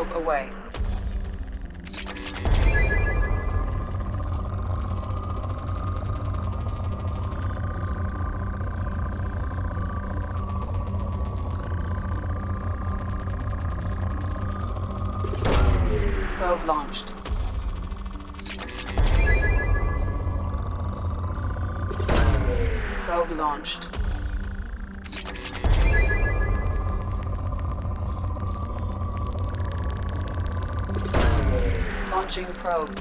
probe away. Probe launched. Probe launched. Launching probe.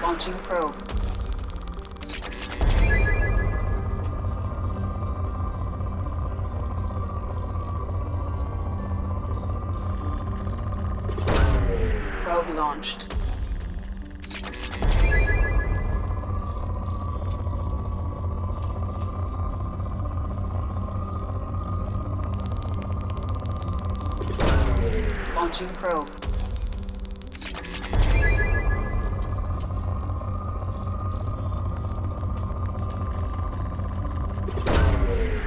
Launching probe. Probe launched. Launching probe.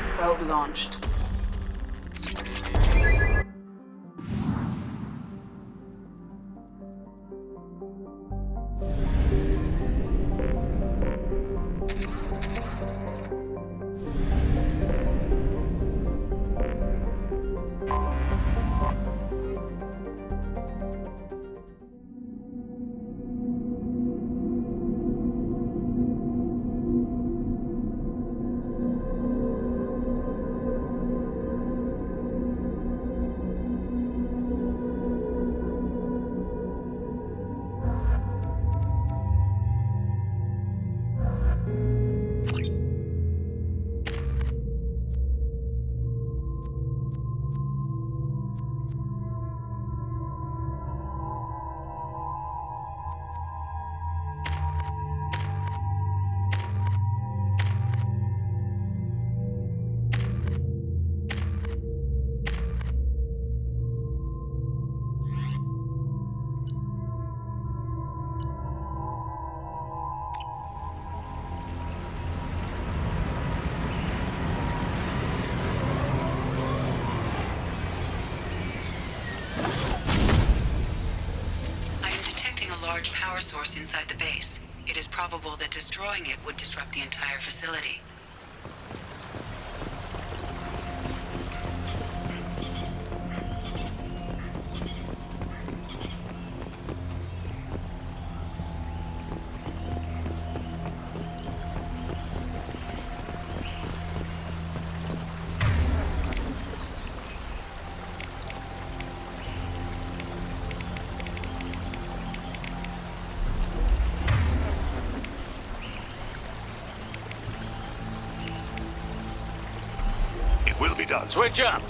Probe launched. Large power source inside the base. It is probable that destroying it would disrupt the entire facility. Will be done. Switch up!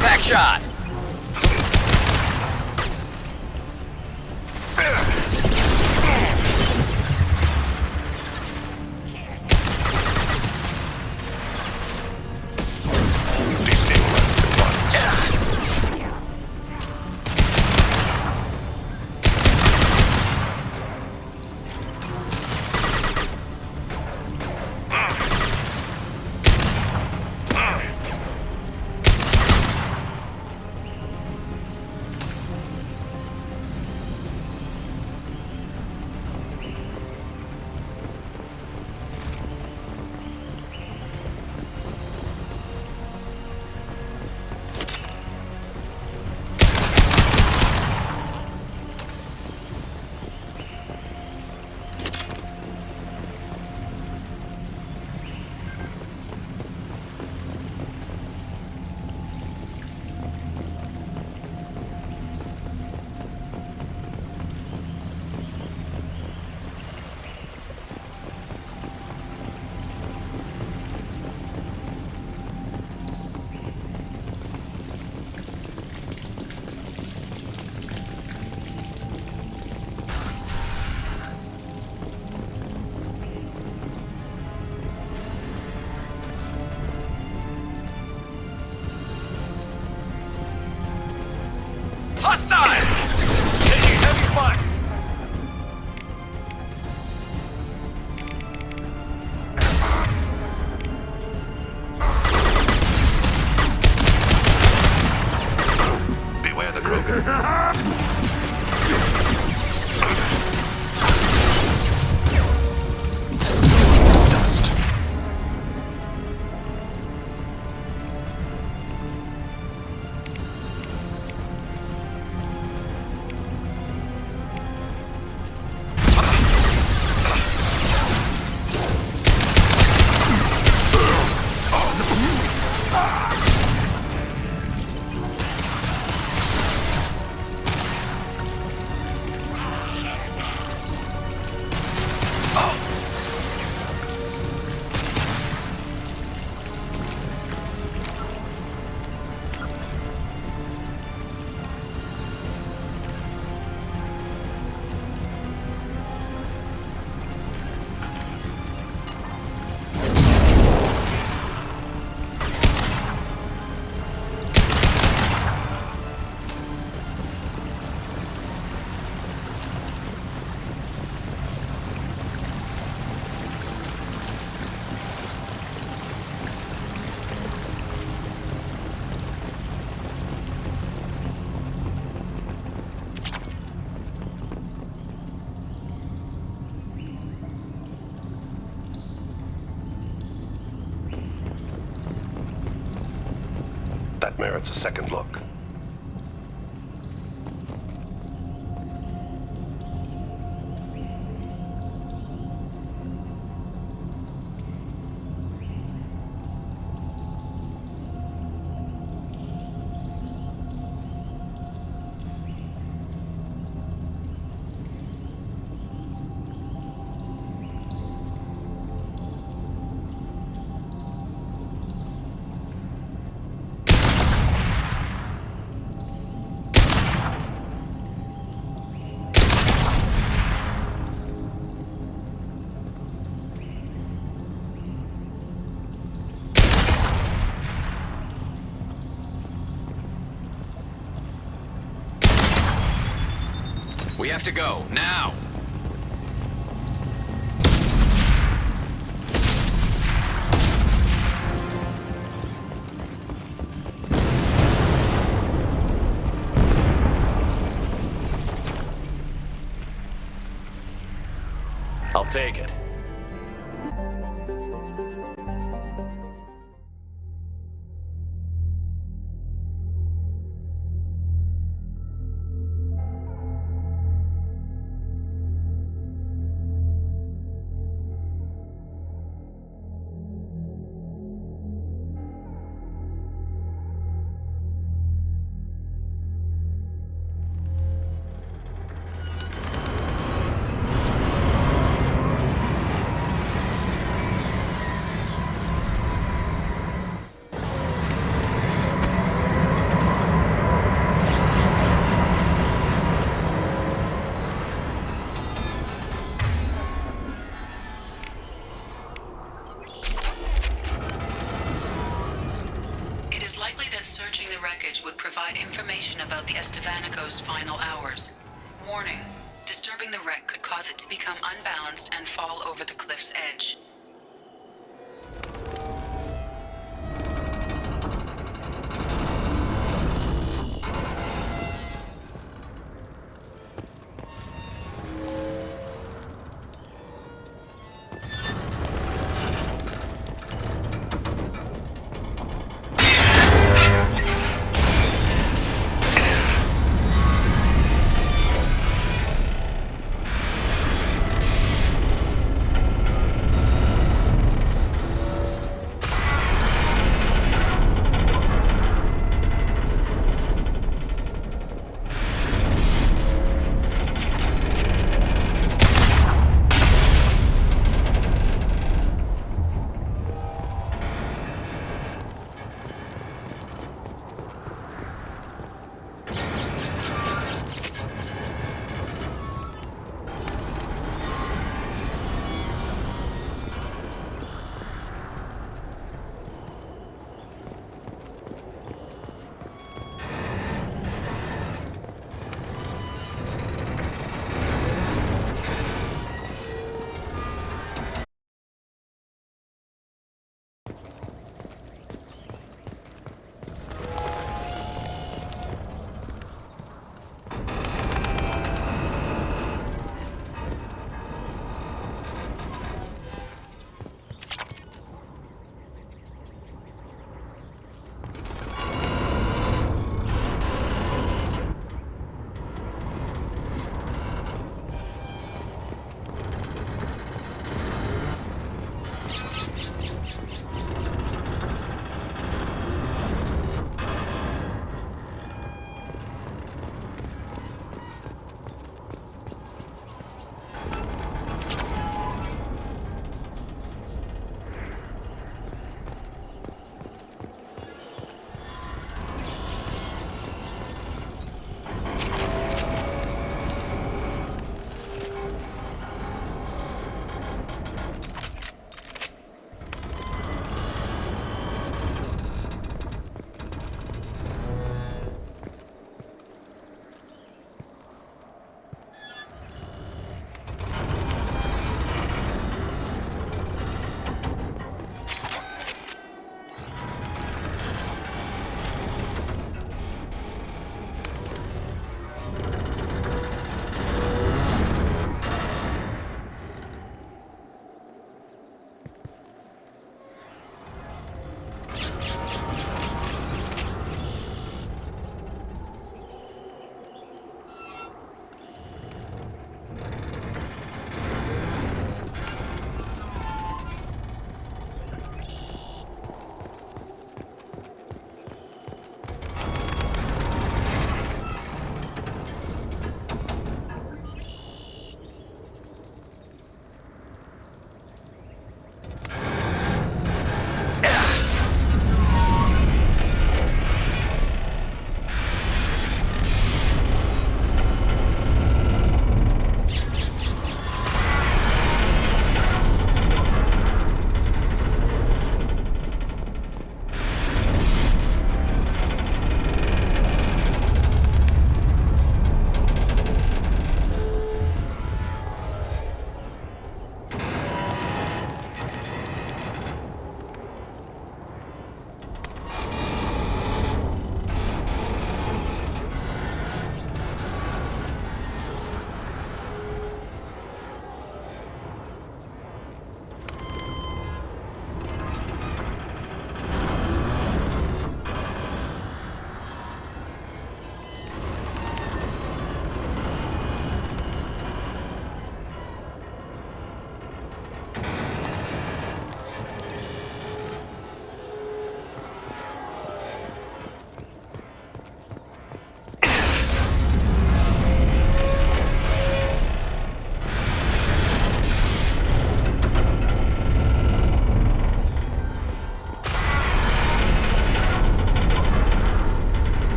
Back shot! Hostile! Taking heavy fire! Beware the Krogan. Dust. That merits a second look. We have to go, now! I'll take it. Searching the wreckage would provide information about the Estevanico's final hours. Warning, disturbing the wreck could cause it to become unbalanced and fall over the cliff's edge.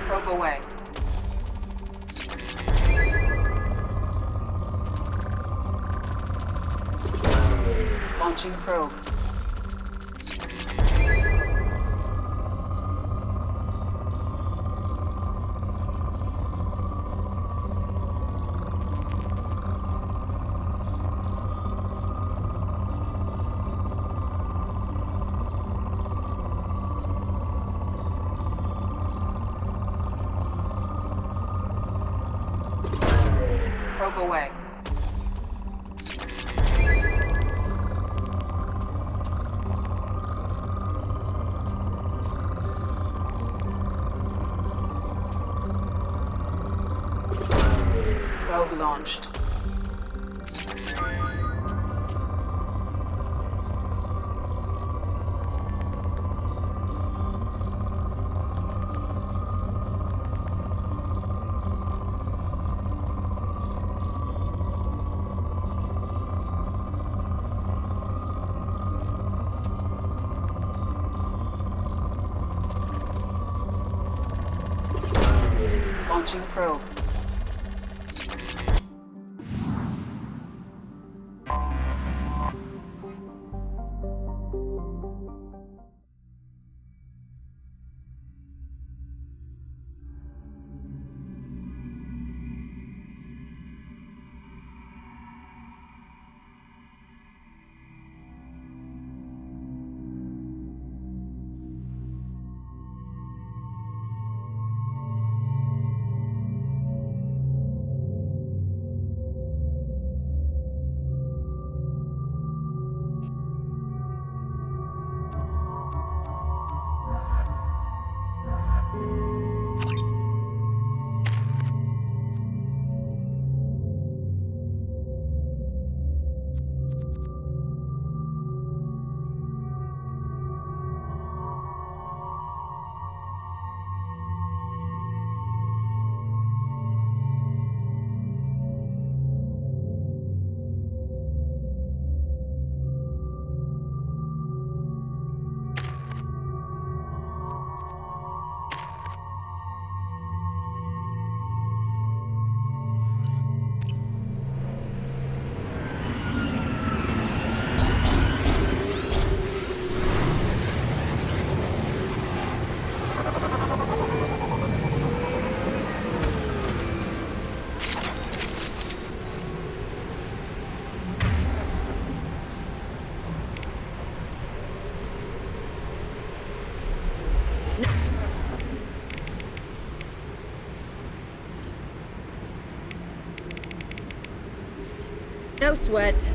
Probe away. Launching probe. Probe away. Probe launched. Launching probe. No sweat.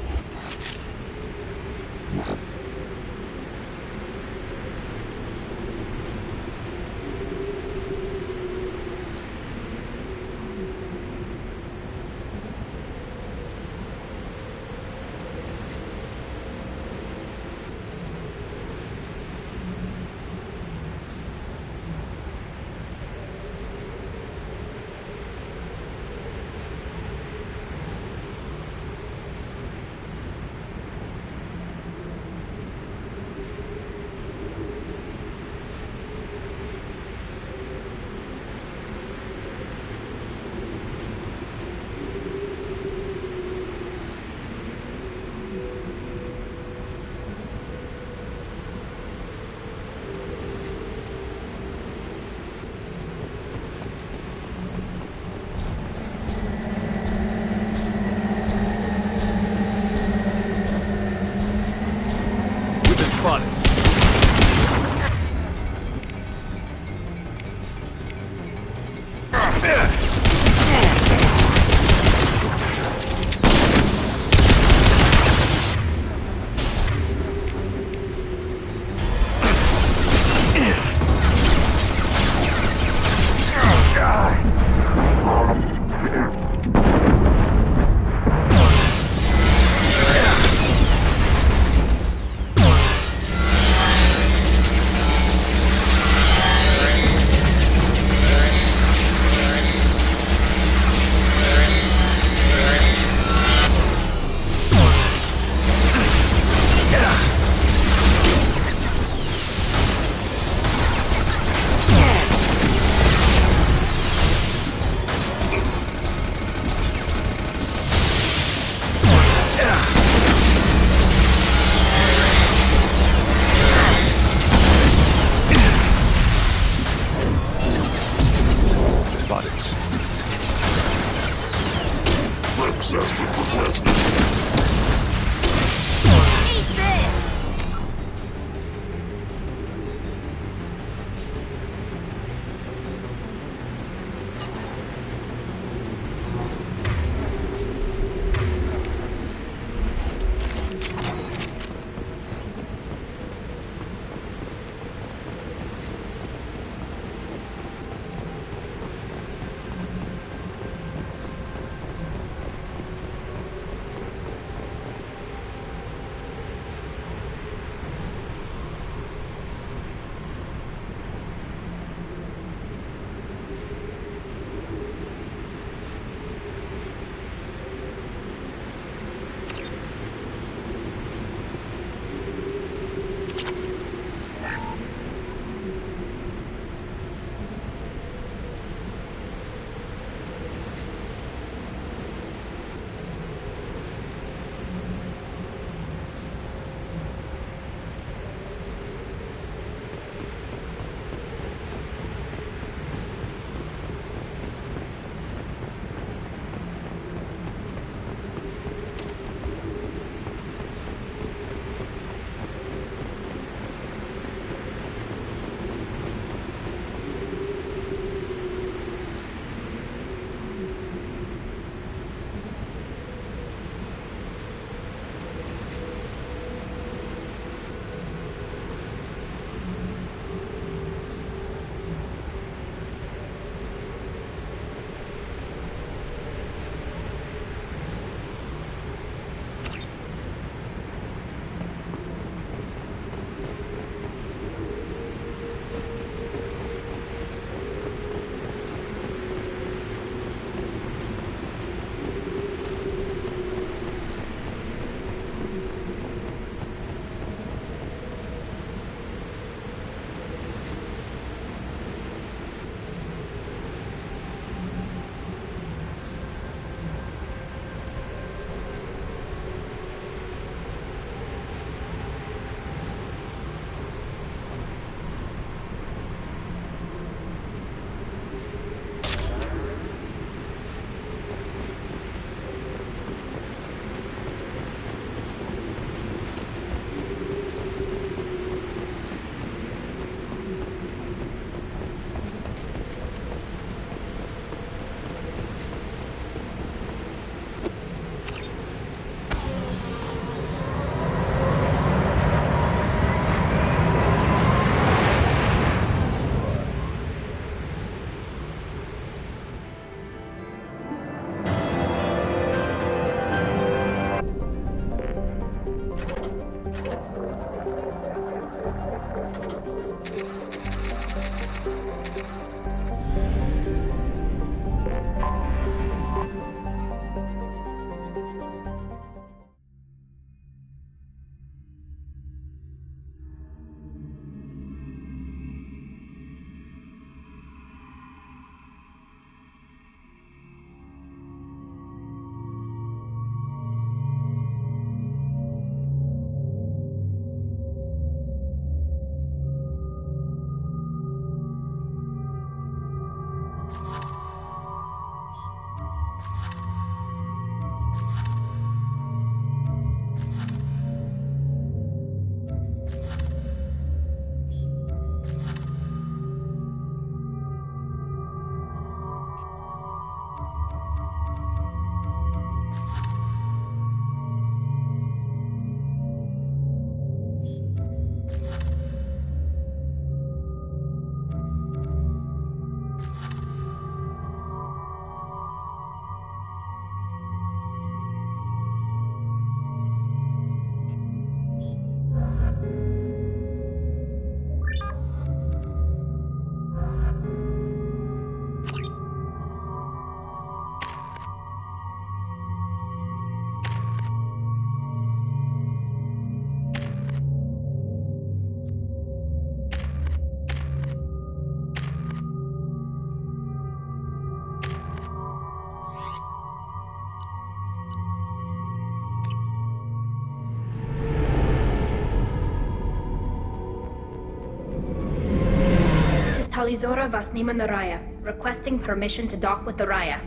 Talizora Vasnima Naraya, requesting permission to dock with the Raya.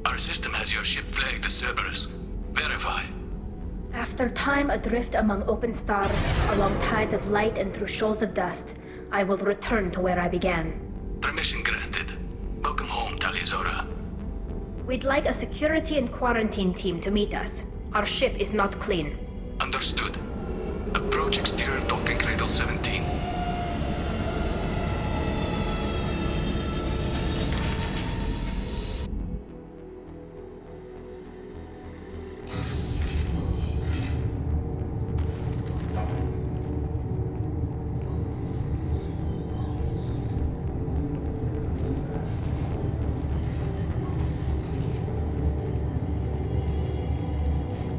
Our system has your ship flagged as Cerberus. Verify. After time adrift among open stars, along tides of light and through shoals of dust, I will return to where I began. Permission granted. Welcome home, Talizora. We'd like a security and quarantine team to meet us. Our ship is not clean. Understood. Approach exterior docking cradle 17.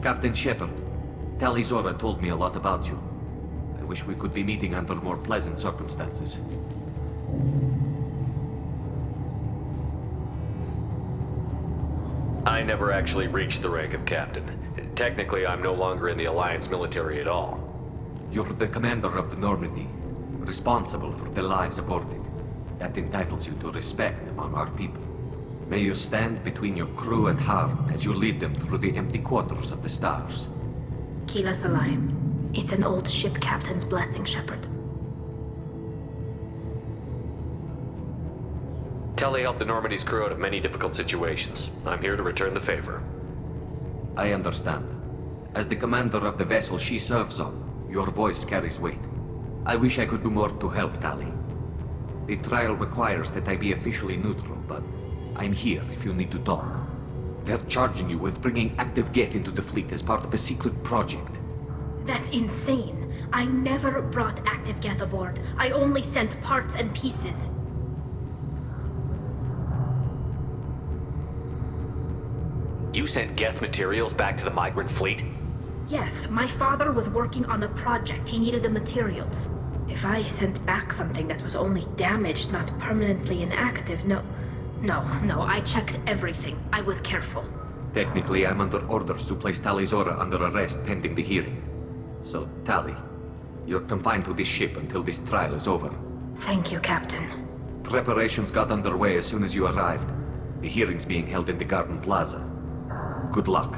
Captain Shepard, Talizora told me a lot about you. I wish we could be meeting under more pleasant circumstances. I never actually reached the rank of captain. Technically, I'm no longer in the Alliance military at all. You're the commander of the Normandy, responsible for the lives aborted. That entitles you to respect among our people. May you stand between your crew and harm as you lead them through the empty quarters of the stars. Kila Salayim. It's an old ship captain's blessing, Shepard. Tali helped the Normandy's crew out of many difficult situations. I'm here to return the favor. I understand. As the commander of the vessel she serves on, your voice carries weight. I wish I could do more to help Tali. The trial requires that I be officially neutral, but I'm here if you need to talk. They're charging you with bringing active Geth into the fleet as part of a secret project. That's insane. I never brought active Geth aboard. I only sent parts and pieces. You sent Geth materials back to the migrant fleet? Yes, my father was working on a project. He needed the materials. If I sent back something that was only damaged, not permanently inactive, No, I checked everything. I was careful. Technically, I'm under orders to place Talizora under arrest pending the hearing. So, Tali, you're confined to this ship until this trial is over. Thank you, Captain. Preparations got underway as soon as you arrived. The hearing's being held in the Garden Plaza. Good luck.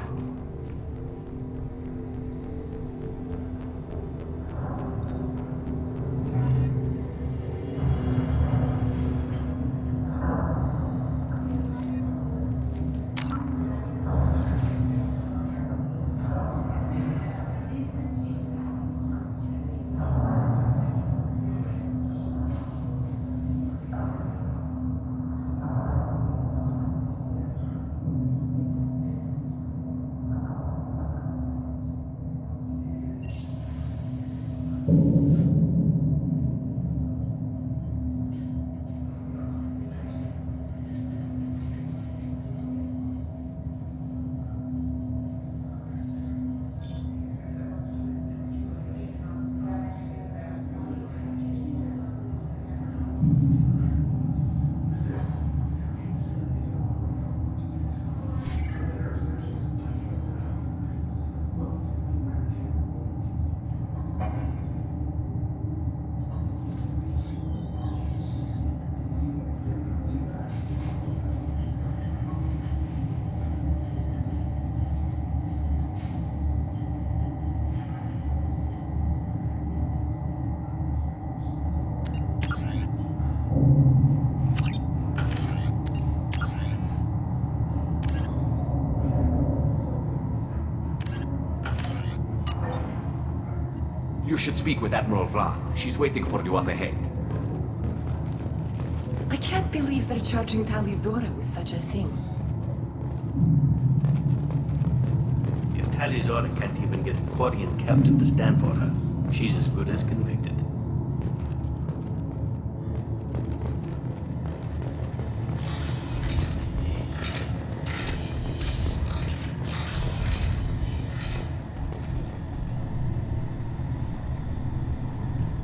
should speak with Admiral Ra. She's waiting for you up ahead. I can't believe they're charging Tali Zora with such a thing. If Tali Zora can't even get a Quarian captain to stand for her, she's as good as convicted.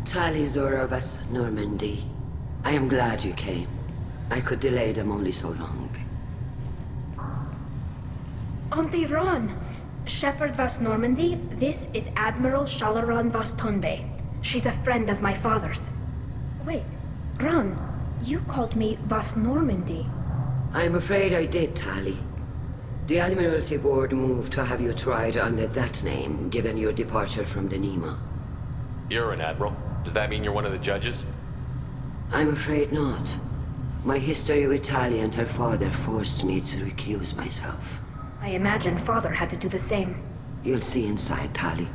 Tali Zora vas Normandy. I am glad you came. I could delay them only so long. Auntie Ron! Shepherd vas Normandy, this is Admiral Shalaran vas Tonbe. She's a friend of my father's. Wait, Ron, you called me vas Normandy. I'm afraid I did, Tali. The Admiralty Board moved to have you tried under that name, given your departure from the Nima. You're an admiral. Does that mean you're one of the judges? I'm afraid not. My history with Tali and her father forced me to recuse myself. I imagine father had to do the same. You'll see inside, Tali.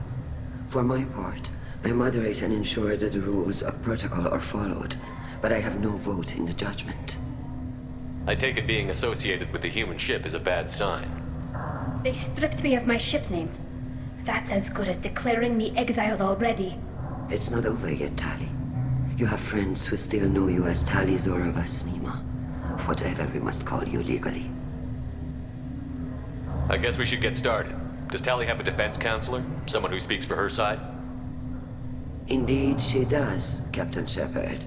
For my part, I moderate and ensure that the rules of protocol are followed, but I have no vote in the judgment. I take it being associated with the human ship is a bad sign. They stripped me of my ship name. That's as good as declaring me exiled already. It's not over yet, Tali. You have friends who still know you as Tali Zora vas Nima. Whatever we must call you legally. I guess we should get started. Does Tali have a defense counselor? Someone who speaks for her side? Indeed she does, Captain Shepard.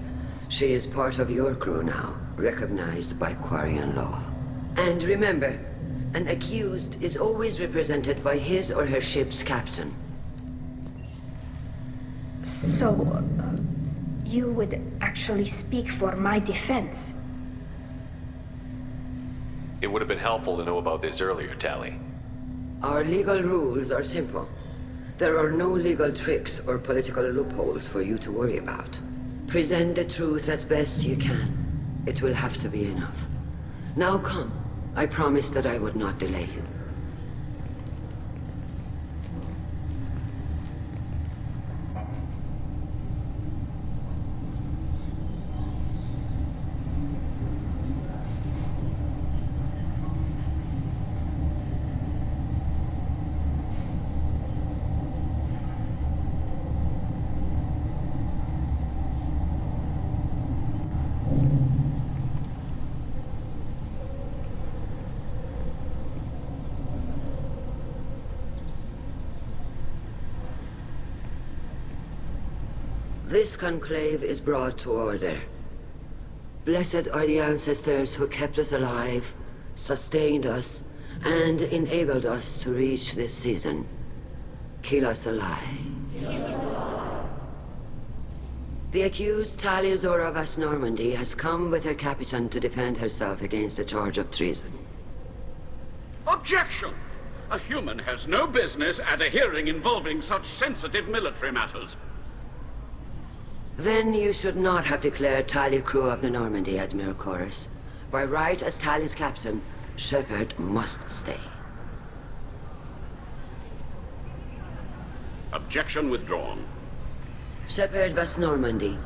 She is part of your crew now, recognized by Quarian law. And remember, an accused is always represented by his or her ship's captain. So, you would actually speak for my defense? It would have been helpful to know about this earlier, Tali. Our legal rules are simple. There are no legal tricks or political loopholes for you to worry about. Present the truth as best you can. It will have to be enough. Now come. I promised that I would not delay you. This conclave is brought to order. Blessed are the ancestors who kept us alive, sustained us, and enabled us to reach this season. Kill us alive. The accused Tali Zora vas Normandy has come with her captain to defend herself against a charge of treason. Objection! A human has no business at a hearing involving such sensitive military matters. Then you should not have declared Tali crew of the Normandy, Admiral Chorus. By right as Tali's captain, Shepard must stay. Objection withdrawn. Shepard vas Normandy.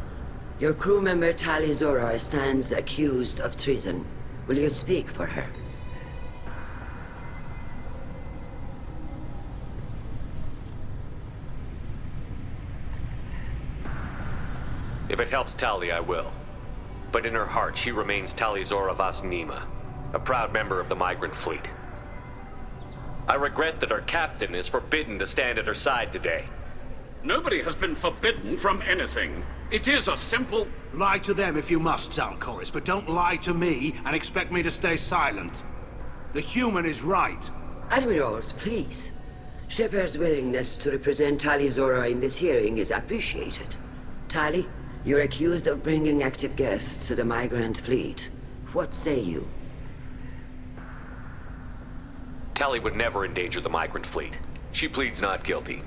Your crew member Tali Zora stands accused of treason. Will you speak for her? If it helps Tali, I will. But in her heart, she remains Tali Zora vas Nima, a proud member of the migrant fleet. I regret that our captain is forbidden to stand at her side today. Nobody has been forbidden from anything. It is a simple... Lie to them if you must, Zalcoris, but don't lie to me and expect me to stay silent. The human is right. Admirals, please. Shepard's willingness to represent Tali Zora in this hearing is appreciated. Tali, you're accused of bringing active guests to the migrant fleet. What say you? Tali would never endanger the migrant fleet. She pleads not guilty.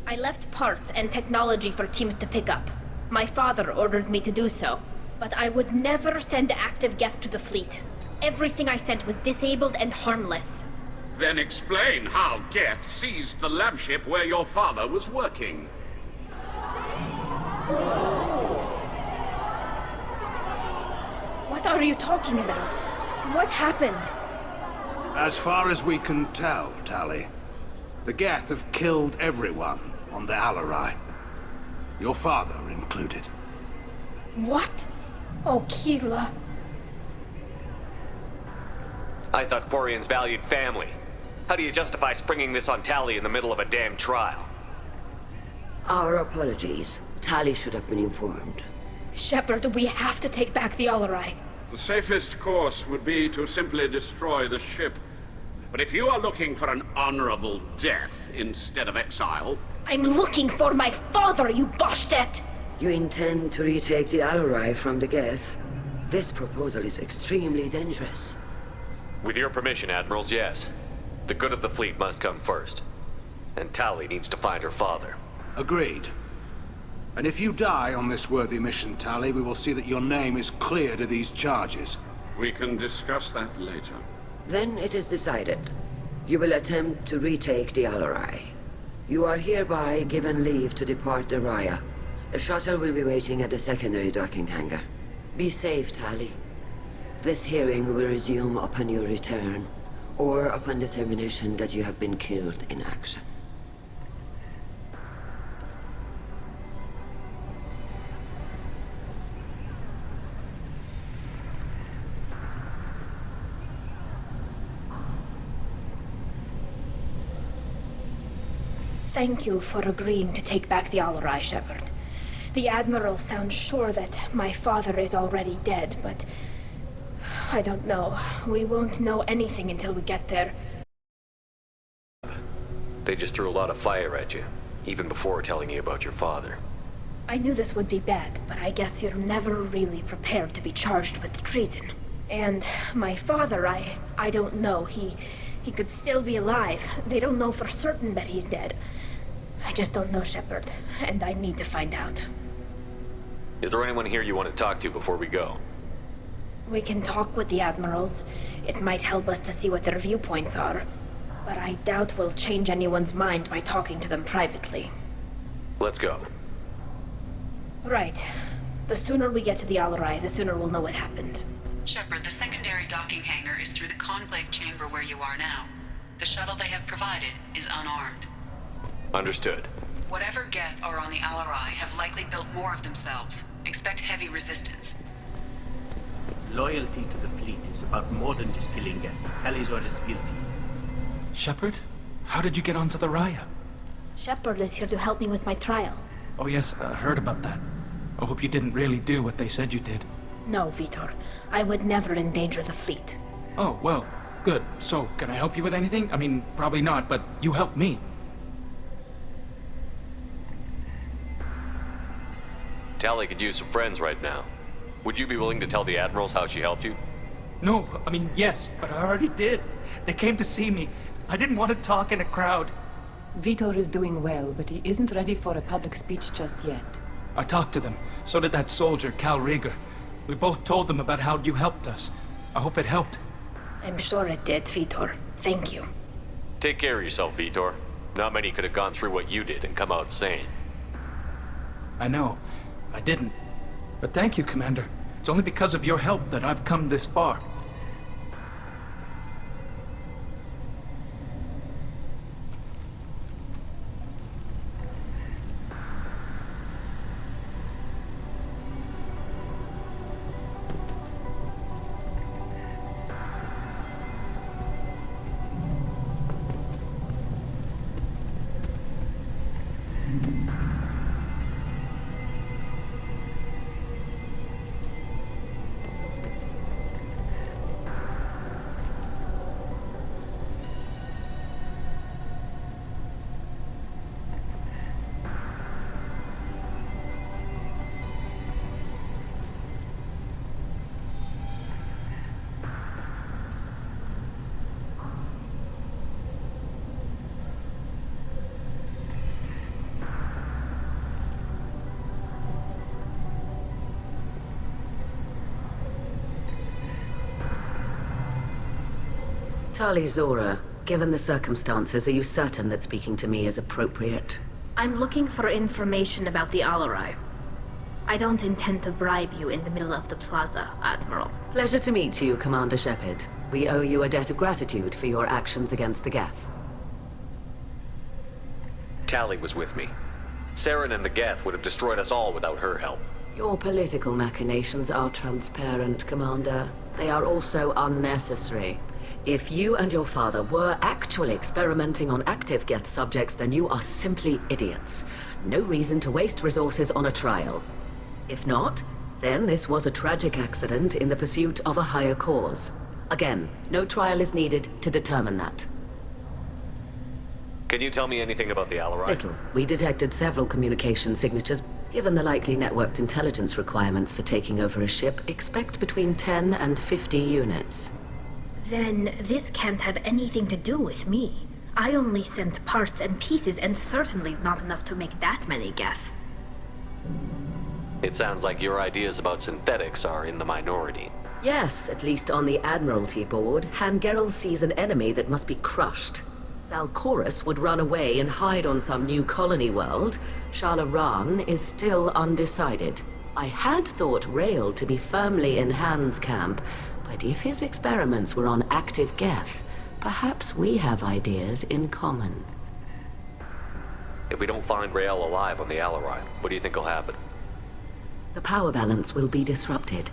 I left parts and technology for teams to pick up. My father ordered me to do so, but I would never send active guests to the fleet. Everything I sent was disabled and harmless. Then explain how Geth seized the lab ship where your father was working. What are you talking about? What happened? As far as we can tell, Tali, the Geth have killed everyone on the Alarai. Your father included. What? Oh, Keela. I thought Quarians valued family. How do you justify springing this on Tali in the middle of a damn trial? Our apologies. Tali should have been informed. Shepard, we have to take back the Alarai. The safest course would be to simply destroy the ship. But if you are looking for an honorable death instead of exile... I'm looking for my father, you bastet! You intend to retake the Alarai from the Geth? This proposal is extremely dangerous. With your permission, Admirals, yes. The good of the fleet must come first. And Tali needs to find her father. Agreed. And if you die on this worthy mission, Tali, we will see that your name is cleared of these charges. We can discuss that later. Then it is decided. You will attempt to retake the Alarai. You are hereby given leave to depart the Raya. A shuttle will be waiting at the secondary docking hangar. Be safe, Tali. This hearing will resume upon your return, or upon determination that you have been killed in action. Thank you for agreeing to take back the Alarai, Shepard. The Admiral sounds sure that my father is already dead, but... I don't know. We won't know anything until we get there. They just threw a lot of fire at you, even before telling you about your father. I knew this would be bad, but I guess you're never really prepared to be charged with treason. And my father, I don't know. He could still be alive. They don't know for certain that he's dead. I just don't know, Shepard, and I need to find out. Is there anyone here you want to talk to before we go? We can talk with the Admirals. It might help us to see what their viewpoints are. But I doubt we'll change anyone's mind by talking to them privately. Let's go. Right. The sooner we get to the Alarai, the sooner we'll know what happened. Shepard, the secondary docking hangar is through the conclave chamber where you are now. The shuttle they have provided is unarmed. Understood. Whatever Geth are on the Alarai have likely built more of themselves. Expect heavy resistance. Loyalty to the fleet is about more than just killing Geth. Talizor is guilty. Shepard? How did you get onto the Raya? Shepard is here to help me with my trial. Oh yes, I heard about that. I hope you didn't really do what they said you did. No, Vitor. I would never endanger the fleet. Oh, well, good. So, can I help you with anything? I mean, probably not, but you helped me. Tali could use some friends right now. Would you be willing to tell the Admirals how she helped you? No, I mean, yes, but I already did. They came to see me. I didn't want to talk in a crowd. Vitor is doing well, but he isn't ready for a public speech just yet. I talked to them. So did that soldier, Cal Rieger. We both told them about how you helped us. I hope it helped. I'm sure it did, Vitor. Thank you. Take care of yourself, Vitor. Not many could have gone through what you did and come out sane. I know. I didn't. But thank you, Commander. It's only because of your help that I've come this far. Tali Zora, given the circumstances, are you certain that speaking to me is appropriate? I'm looking for information about the Alarai. I don't intend to bribe you in the middle of the plaza, Admiral. Pleasure to meet you, Commander Shepard. We owe you a debt of gratitude for your actions against the Geth. Tali was with me. Saren and the Geth would have destroyed us all without her help. Your political machinations are transparent, Commander. They are also unnecessary. If you and your father were actually experimenting on active Geth subjects, then you are simply idiots. No reason to waste resources on a trial. If not, then this was a tragic accident in the pursuit of a higher cause. Again, no trial is needed to determine that. Can you tell me anything about the Alarai? Little. We detected several communication signatures. Given the likely networked intelligence requirements for taking over a ship, expect between 10 and 50 units. Then this can't have anything to do with me. I only sent parts and pieces, and certainly not enough to make that many Geth. It sounds like your ideas about synthetics are in the minority. Yes, at least on the Admiralty board, Han Gerel sees an enemy that must be crushed. Zalcorus would run away and hide on some new colony world. Shalaran is still undecided. I had thought Rael to be firmly in Han's camp, but if his experiments were on active Geth, perhaps we have ideas in common. If we don't find Rael alive on the Alarai, what do you think will happen? The power balance will be disrupted.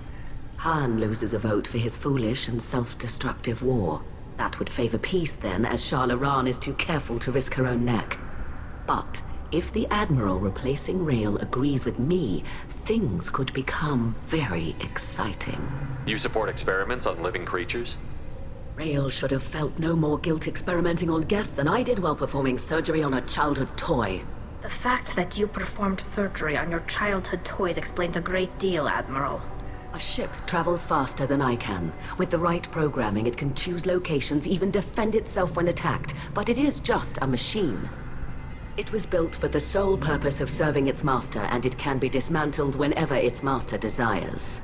Han loses a vote for his foolish and self-destructive war. That would favor peace then, as Shalaran is too careful to risk her own neck. But if the Admiral replacing Rael agrees with me, things could become very exciting. You support experiments on living creatures? Rael should have felt no more guilt experimenting on Geth than I did while performing surgery on a childhood toy. The fact that you performed surgery on your childhood toys explains a great deal, Admiral. A ship travels faster than I can. With the right programming, it can choose locations, even defend itself when attacked. But it is just a machine. It was built for the sole purpose of serving its master, and it can be dismantled whenever its master desires.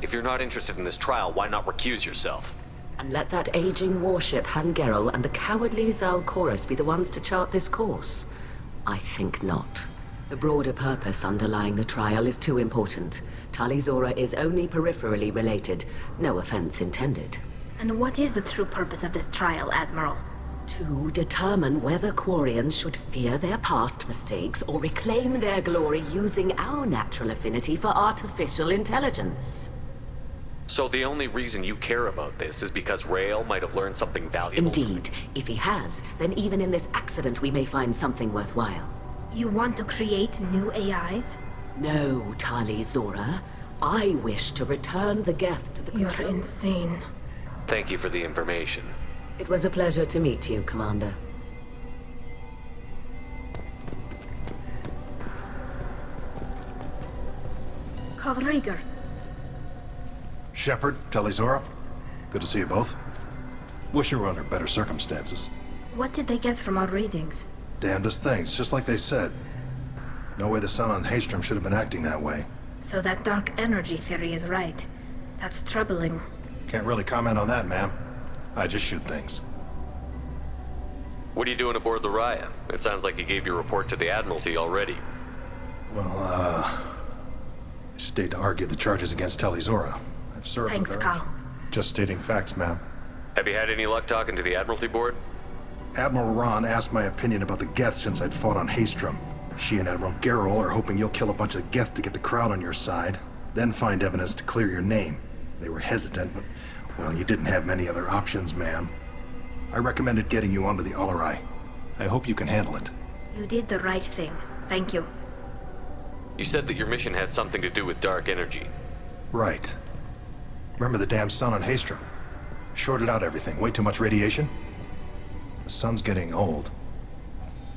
If you're not interested in this trial, why not recuse yourself? And let that aging warship Han Gerel and the cowardly Zalcorus be the ones to chart this course? I think not. The broader purpose underlying the trial is too important. Tali Zora is only peripherally related. No offense intended. And what is the true purpose of this trial, Admiral? To determine whether Quarians should fear their past mistakes or reclaim their glory using our natural affinity for artificial intelligence. So the only reason you care about this is because Rael might have learned something valuable? Indeed. If he has, then even in this accident we may find something worthwhile. You want to create new AIs? No, Tali Zora. I wish to return the Geth to the control. You're insane. Thank you for the information. It was a pleasure to meet you, Commander. Kavriger. Shepard, Tali Zora. Good to see you both. Wish you were under better circumstances. What did they get from our readings? Damnedest things, just like they said. No way the sun on Haystrom should have been acting that way. So that dark energy theory is right. That's troubling. Can't really comment on that, ma'am. I just shoot things. What are you doing aboard the Raya? It sounds like you gave your report to the Admiralty already. Well, I stayed to argue the charges against Tali Zora. I've served Thanks, with her. Kyle. Just stating facts, ma'am. Have you had any luck talking to the Admiralty board? Admiral Ron asked my opinion about the Geth since I'd fought on Haystrom. She and Admiral Gerel are hoping you'll kill a bunch of Geth to get the crowd on your side, then find evidence to clear your name. They were hesitant, but, well, you didn't have many other options, ma'am. I recommended getting you onto the Alarai. I hope you can handle it. You did the right thing. Thank you. You said that your mission had something to do with dark energy. Right. Remember the damn sun on Haystrom? Shorted out everything. Way too much radiation? The sun's getting old.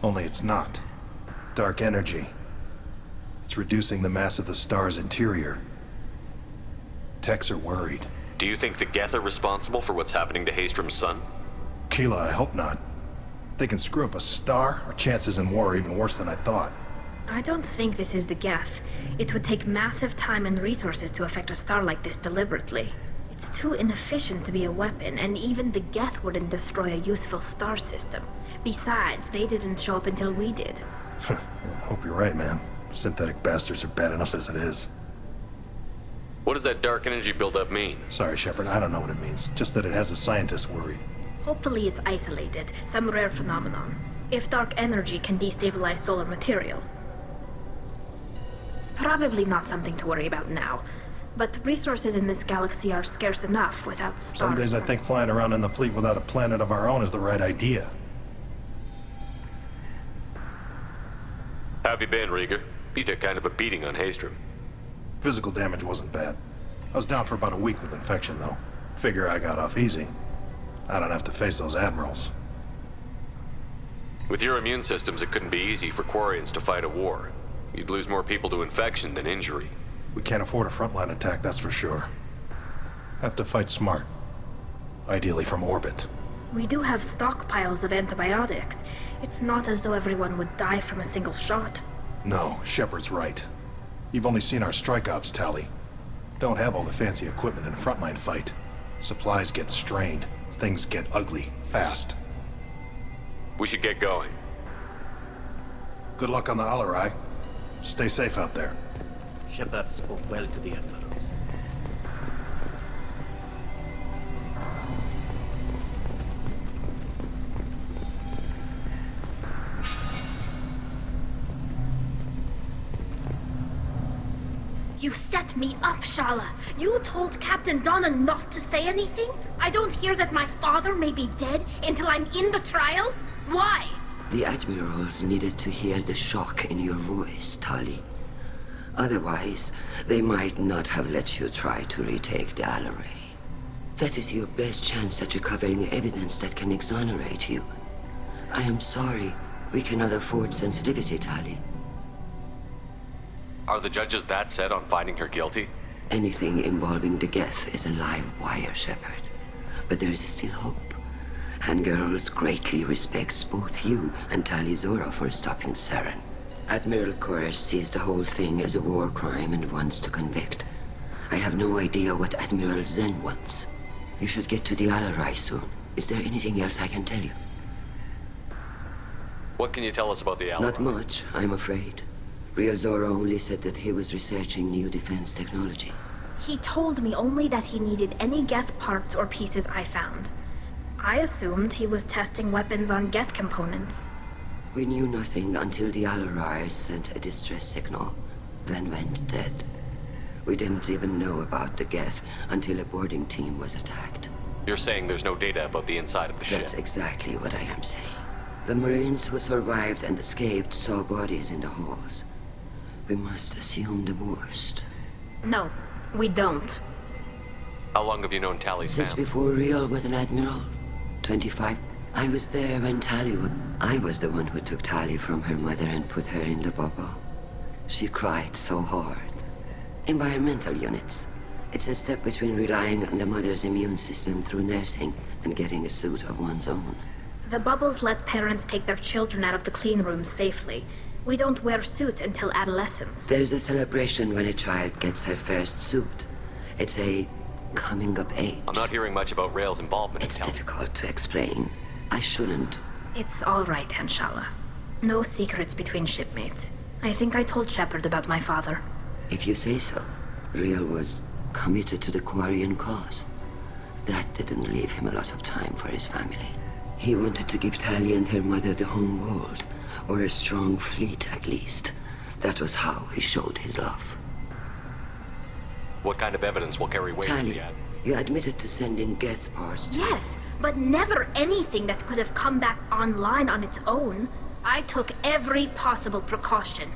Only it's not. Dark energy. It's reducing the mass of the star's interior. Techs are worried. Do you think the Geth are responsible for what's happening to Haystrom's sun? Keela, I hope not. If they can screw up a star, our chances in war are even worse than I thought. I don't think this is the Geth. It would take massive time and resources to affect a star like this deliberately. It's too inefficient to be a weapon, and even the Geth wouldn't destroy a useful star system. Besides, they didn't show up until we did. I hope you're right, man. Synthetic bastards are bad enough as it is. What does that dark energy buildup mean? Sorry, Shepard, I don't know what it means. Just that it has the scientists worried. Hopefully it's isolated, some rare phenomenon. If dark energy can destabilize solar material. Probably not something to worry about now. But resources in this galaxy are scarce enough without stars. Some days I think flying around in the fleet without a planet of our own is the right idea. How have you been, Rieger? You took kind of a beating on Haystrom. Physical damage wasn't bad. I was down for about a week with infection, though. Figure I got off easy. I don't have to face those admirals. With your immune systems, it couldn't be easy for Quarians to fight a war. You'd lose more people to infection than injury. We can't afford a frontline attack, that's for sure. Have to fight smart. Ideally from orbit. We do have stockpiles of antibiotics. It's not as though everyone would die from a single shot. No, Shepard's right. You've only seen our strike ops, Tali. Don't have all the fancy equipment in a frontline fight. Supplies get strained. Things get ugly, fast. We should get going. Good luck on the Alarai. Stay safe out there. Shepard spoke well to the admirals. You set me up, Shala. You told Captain Donna not to say anything? I don't hear that my father may be dead until I'm in the trial? Why? The admirals needed to hear the shock in your voice, Tali. Otherwise, they might not have let you try to retake the Alarai. That is your best chance at recovering evidence that can exonerate you. I am sorry. We cannot afford sensitivity, Tali. Are the judges that set on finding her guilty? Anything involving the Geth is a live wire, Shepard. But there is still hope. And Girls greatly respects both you and Tali Zora for stopping Saren. Admiral Koresh sees the whole thing as a war crime and wants to convict. I have no idea what Admiral Zen wants. You should get to the Alarai soon. Is there anything else I can tell you? What can you tell us about the Alarai? Not much, I'm afraid. Real Zora only said that he was researching new defense technology. He told me only that he needed any Geth parts or pieces I found. I assumed he was testing weapons on Geth components. We knew nothing until the Alarai sent a distress signal, then went dead. We didn't even know about the Geth until a boarding team was attacked. You're saying there's no data about the inside of the ship? That's exactly what I am saying. The Marines who survived and escaped saw bodies in the halls. We must assume the worst. No, we don't. How long have you known Tali's Since family? before Riel was an admiral. 25. I was there when Tali was... I was the one who took Tali from her mother and put her in the bubble. She cried so hard. Environmental units. It's a step between relying on the mother's immune system through nursing and getting a suit of one's own. The bubbles let parents take their children out of the clean rooms safely. We don't wear suits until adolescence. There's a celebration when a child gets her first suit. It's a coming of age. I'm not hearing much about Rail's involvement. It's difficult to explain. I shouldn't. It's all right, Anshala. No secrets between shipmates. I think I told Shepard about my father. If you say so. Riel was committed to the Quarian cause. That didn't leave him a lot of time for his family. He wanted to give Tali and her mother the home world, or a strong fleet at least. That was how he showed his love. What kind of evidence will carry weight? Tali, you admitted to sending Geth parts to... Yes, but never anything that could have come back online on its own. I took every possible precaution.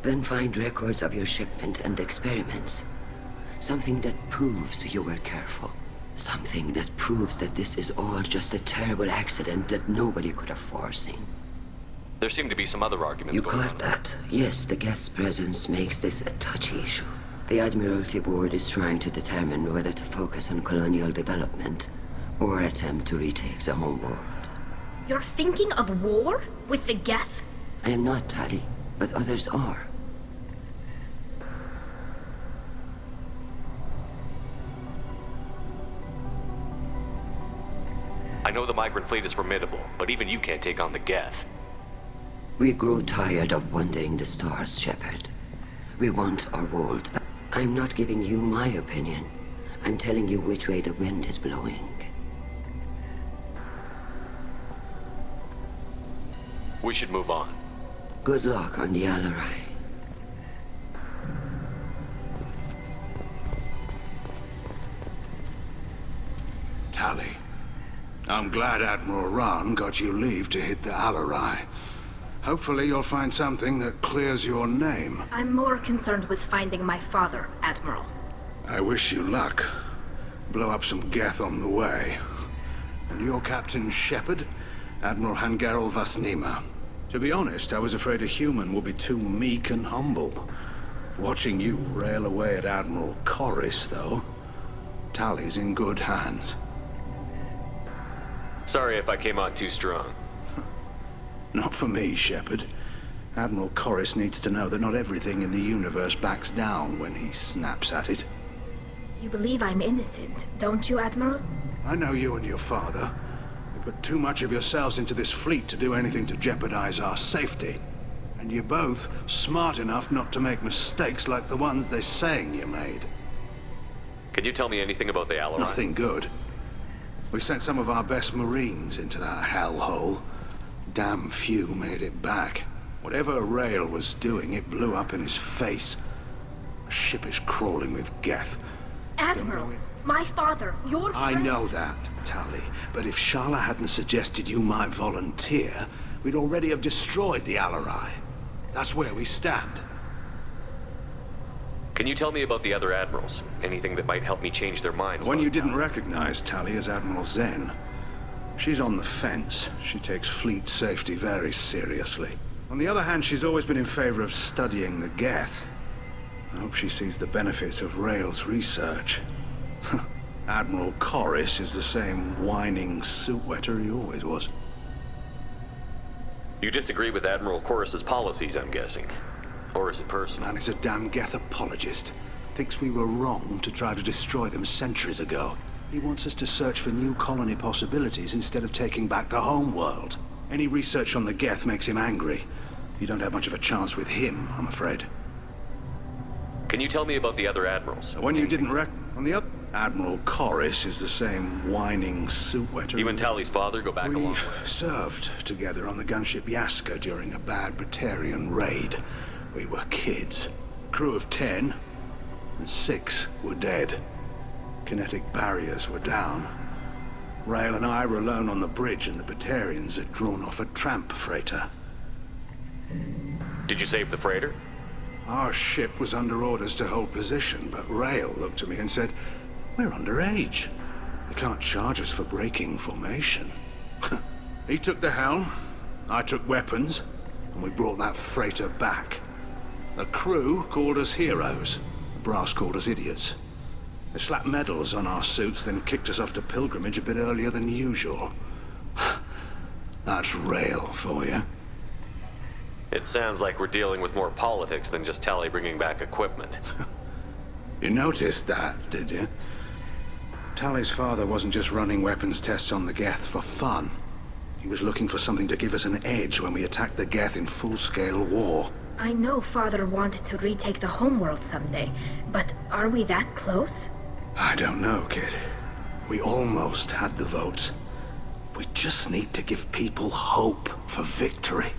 Then find records of your shipment and experiments. Something that proves you were careful. Something that proves that this is all just a terrible accident that nobody could have foreseen. There seem to be some other arguments You going on. caught that? Yes, the Geth's presence makes this a touchy issue. The Admiralty Board is trying to determine whether to focus on colonial development or attempt to retake the home world. You're thinking of war? With the Geth? I am not, Tali, but others are. I know the migrant fleet is formidable, but even you can't take on the Geth. We grew tired of wandering the stars, Shepard. We want our world back. I'm not giving you my opinion. I'm telling you which way the wind is blowing. We should move on. Good luck on the Alarai. Tali, I'm glad Admiral Rahn got you leave to hit the Alarai. Hopefully you'll find something that clears your name. I'm more concerned with finding my father, Admiral. I wish you luck. Blow up some Geth on the way. And your Captain Shepard? Admiral Hangarel Vasnima. To be honest, I was afraid a human would be too meek and humble. Watching you rail away at Admiral Corris, though, Tali's in good hands. Sorry if I came on too strong. Not for me, Shepard. Admiral Corris needs to know that not everything in the universe backs down when he snaps at it. You believe I'm innocent, don't you, Admiral? I know you and your father. You put too much of yourselves into this fleet to do anything to jeopardize our safety. And you're both smart enough not to make mistakes like the ones they're saying you made. Can you tell me anything about the Alarai? Nothing good. We sent some of our best Marines into that hellhole. Damn few made it back. Whatever Rail was doing, it blew up in his face. The ship is crawling with Geth. Admiral, my father, your friend... I know that, Tali. But if Sharla hadn't suggested you might volunteer, we'd already have destroyed the Alarai. That's where we stand. Can you tell me about the other admirals? Anything that might help me change their minds? The one you didn't recognize, Tali, is Admiral Zen. She's on the fence. She takes fleet safety very seriously. On the other hand, she's always been in favor of studying the Geth. I hope she sees the benefits of Rail's research. Admiral Corris is the same whining suit-wetter he always was. You disagree with Admiral Corris's policies, I'm guessing. Or is it personal? Man is a damn Geth apologist. Thinks we were wrong to try to destroy them centuries ago. He wants us to search for new colony possibilities instead of taking back the home world. Any research on the Geth makes him angry. You don't have much of a chance with him, I'm afraid. Can you tell me about the other admirals? When you didn't on the other... Admiral Corris is the same whining suit-wetter. You and Tali's father go back a long way. We served together on the gunship Yaska during a bad Batarian raid. We were kids. Crew of 10, and 6 were dead. Kinetic barriers were down. Rail and I were alone on the bridge, and the Batarians had drawn off a tramp freighter. Did you save the freighter? Our ship was under orders to hold position, but Rail looked at me and said, "We're underage. They can't charge us for breaking formation." He took the helm, I took weapons, and we brought that freighter back. The crew called us heroes. The brass called us idiots. They slapped medals on our suits, then kicked us off to pilgrimage a bit earlier than usual. That's Rail for you. It sounds like we're dealing with more politics than just Tali bringing back equipment. You noticed that, did you? Tali's father wasn't just running weapons tests on the Geth for fun. He was looking for something to give us an edge when we attacked the Geth in full-scale war. I know Father wanted to retake the homeworld someday, but are we that close? I don't know, kid. We almost had the votes. We just need to give people hope for victory.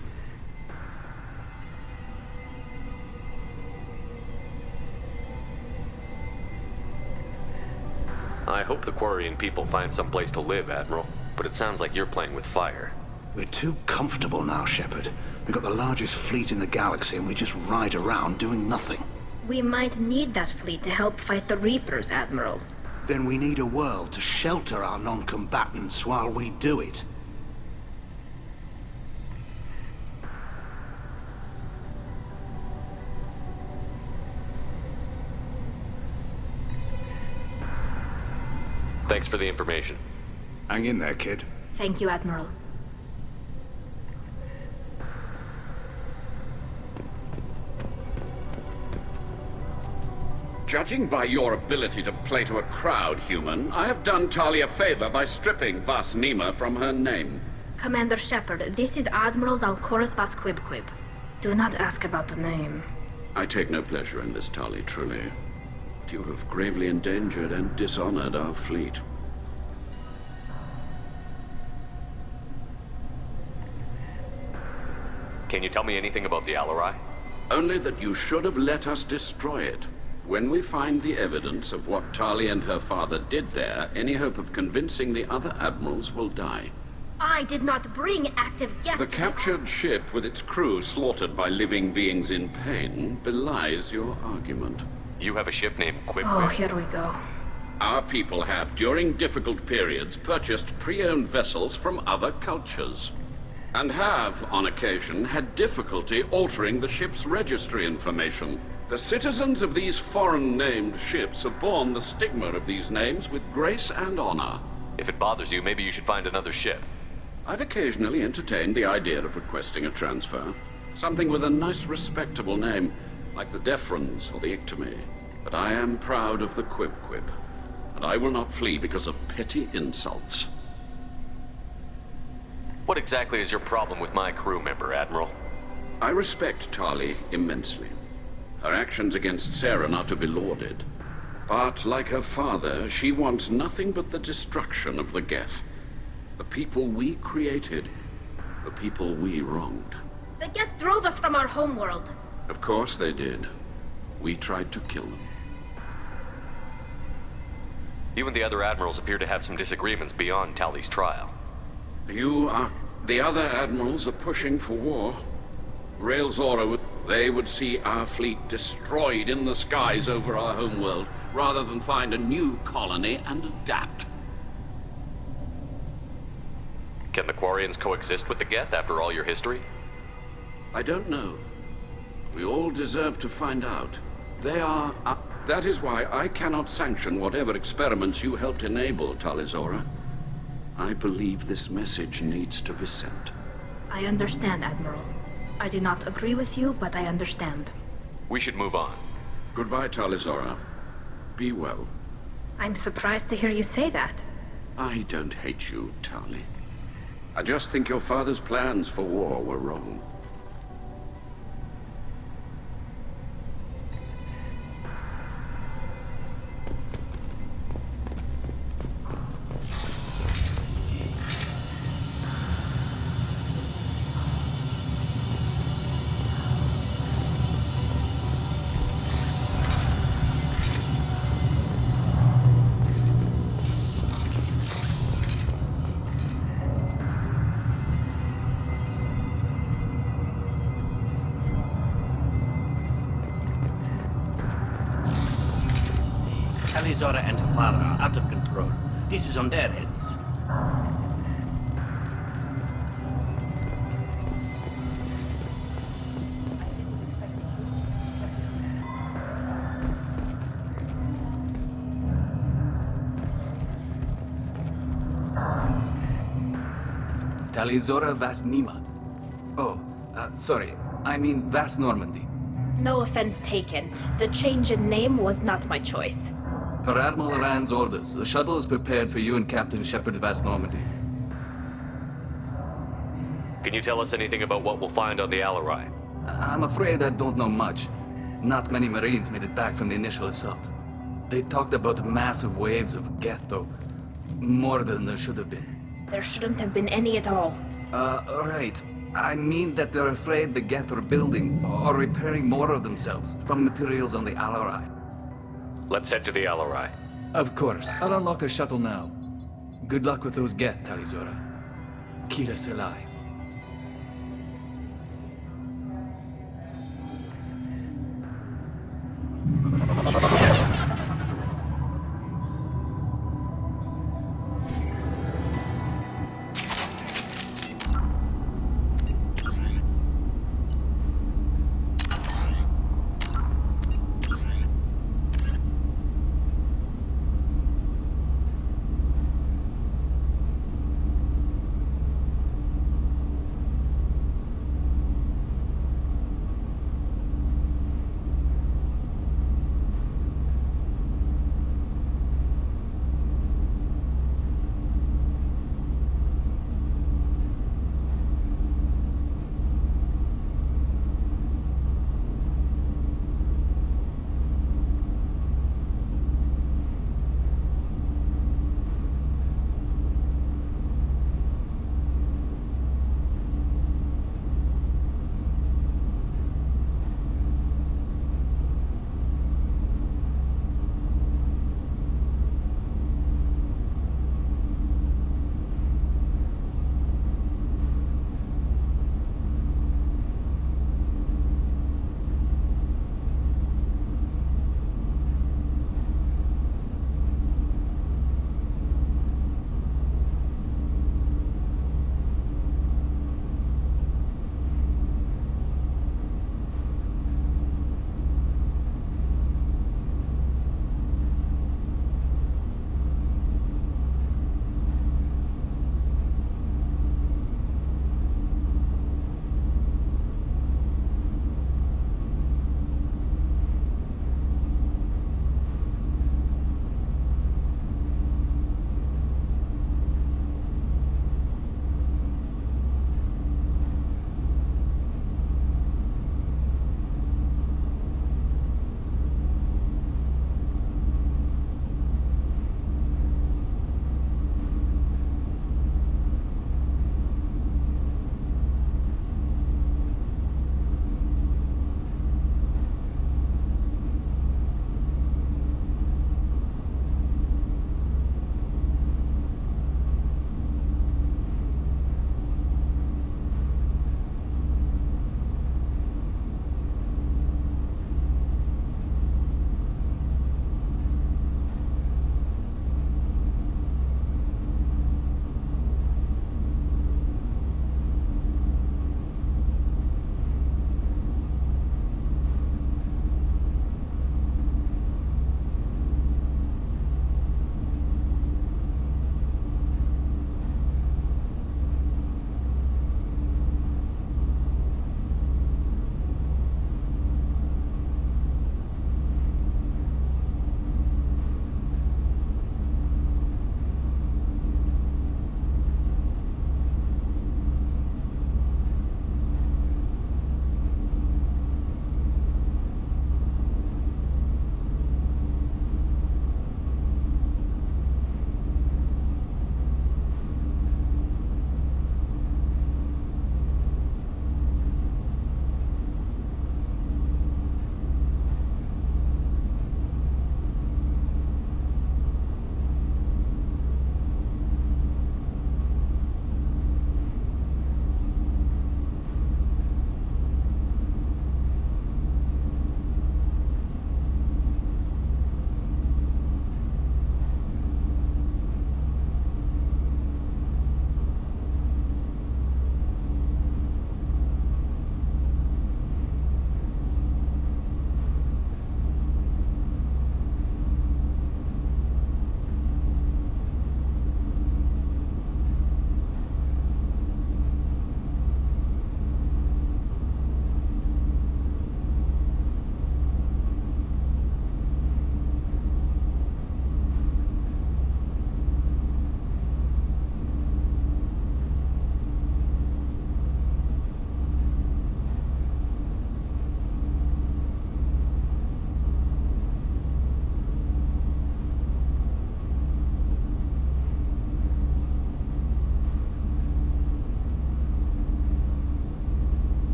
I hope the Quarian people find some place to live, Admiral. But it sounds like you're playing with fire. We're too comfortable now, Shepard. We've got the largest fleet in the galaxy and we just ride around doing nothing. We might need that fleet to help fight the Reapers, Admiral. Then we need a world to shelter our non-combatants while we do it. Thanks for the information. Hang in there, kid. Thank you, Admiral. Judging by your ability to play to a crowd, human, I have done Tali a favor by stripping Vasnima from her name. Commander Shepard, this is Admiral Zalkorus Vasquibquib. Do not ask about the name. I take no pleasure in this, Tali, truly. But you have gravely endangered and dishonored our fleet. Can you tell me anything about the Alarai? Only that you should have let us destroy it. When we find the evidence of what Tali and her father did there, any hope of convincing the other admirals will die. I did not bring active Geth. The captured ship with its crew slaughtered by living beings in pain belies your argument. You have a ship named Quip. Oh, here we go. Our people have, during difficult periods, purchased pre-owned vessels from other cultures. And have, on occasion, had difficulty altering the ship's registry information. The citizens of these foreign-named ships have borne the stigma of these names with grace and honor. If it bothers you, maybe you should find another ship. I've occasionally entertained the idea of requesting a transfer. Something with a nice, respectable name, like the Defrons or the Ictomy. But I am proud of the Quip, and I will not flee because of petty insults. What exactly is your problem with my crew member, Admiral? I respect Tali immensely. Her actions against Saren are to be lauded. But, like her father, she wants nothing but the destruction of the Geth. The people we created, the people we wronged. The Geth drove us from our homeworld. Of course they did. We tried to kill them. You and the other admirals appear to have some disagreements beyond Tali's trial. The other admirals are pushing for war. Railzora, they would see our fleet destroyed in the skies over our homeworld, rather than find a new colony and adapt. Can the Quarians coexist with the Geth after all your history? I don't know. We all deserve to find out. That is why I cannot sanction whatever experiments you helped enable, Talizora. I believe this message needs to be sent. I understand, Admiral. I do not agree with you, but I understand. We should move on. Goodbye, Talizora. Be well. I'm surprised to hear you say that. I don't hate you, Tali. I just think your father's plans for war were wrong. Talizora and her father are out of control. This is on their heads. Talizora Vas Nima. Oh, sorry. I mean Vas Normandy. No offense taken. The change in name was not my choice. Per Admiral Rand's orders, the shuttle is prepared for you and Captain Shepard Vas Normandy. Can you tell us anything about what we'll find on the Alarai? I'm afraid I don't know much. Not many Marines made it back from the initial assault. They talked about massive waves of Geth, though. More than there should have been. There shouldn't have been any at all. Right. I mean that they're afraid the Geth are building or repairing more of themselves from materials on the Alarai. Let's head to the Alarai. Of course. I'll unlock the shuttle now. Good luck with those Geth, Talizora. Kira Selai.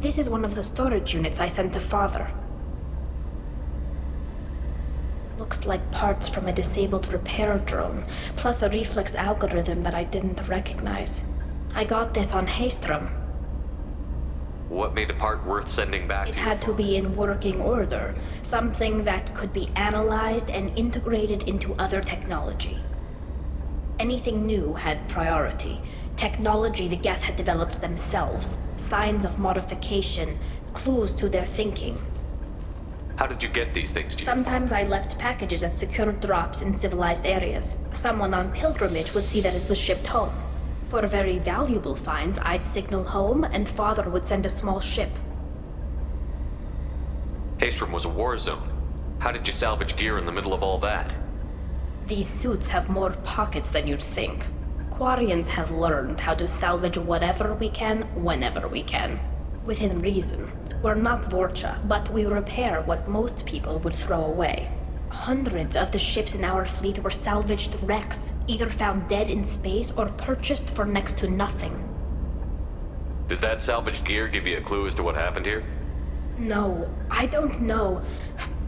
This is one of the storage units I sent to Father. Looks like parts from a disabled repair drone, plus a reflex algorithm that I didn't recognize. I got this on Haystrom. What made a part worth sending back It to had to be in working order, something that could be analyzed and integrated into other technology. Anything new had priority. Technology the Geth had developed themselves, signs of modification, clues to their thinking. How did you get these things to you? Sometimes I left packages at secure drops in civilized areas. Someone on pilgrimage would see that it was shipped home. For very valuable finds, I'd signal home, and Father would send a small ship. Haystrom was a war zone. How did you salvage gear in the middle of all that? These suits have more pockets than you'd think. Quarians have learned how to salvage whatever we can, whenever we can. Within reason. We're not Vorcha, but we repair what most people would throw away. Hundreds of the ships in our fleet were salvaged wrecks, either found dead in space or purchased for next to nothing. Does that salvaged gear give you a clue as to what happened here? No, I don't know.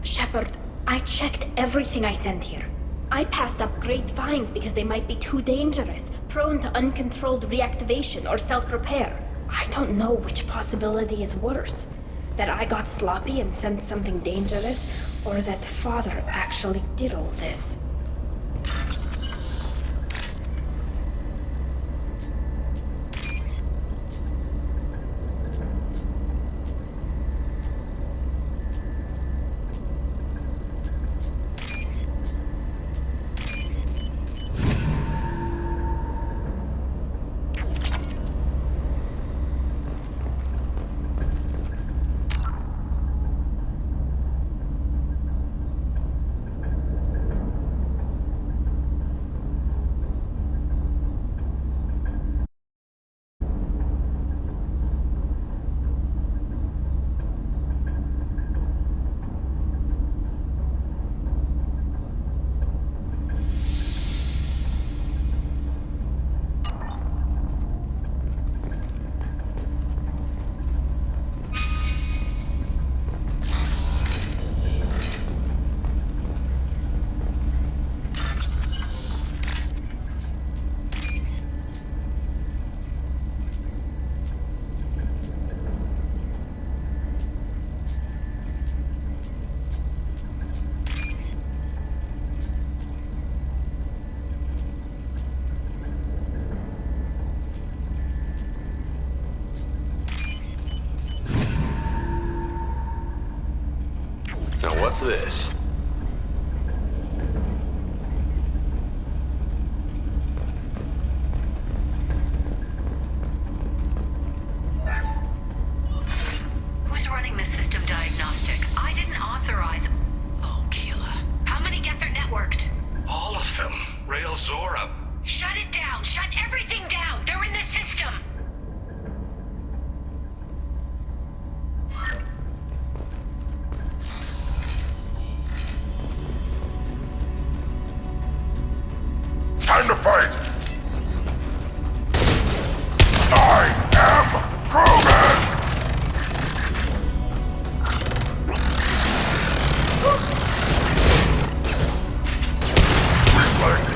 Shepard, I checked everything I sent here. I passed up great finds because they might be too dangerous, prone to uncontrolled reactivation or self-repair. I don't know which possibility is worse. That I got sloppy and sent something dangerous, or that Father actually did all this. What's this? Who's running the system diagnostic? I didn't authorize... Oh, Keela. How many Geth are networked? All of them. Rail Zora. Shut it down! Shut everything down! They're in the system! Time to fight! I am Krwawej! Reflect!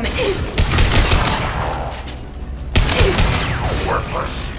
coming. Worthless.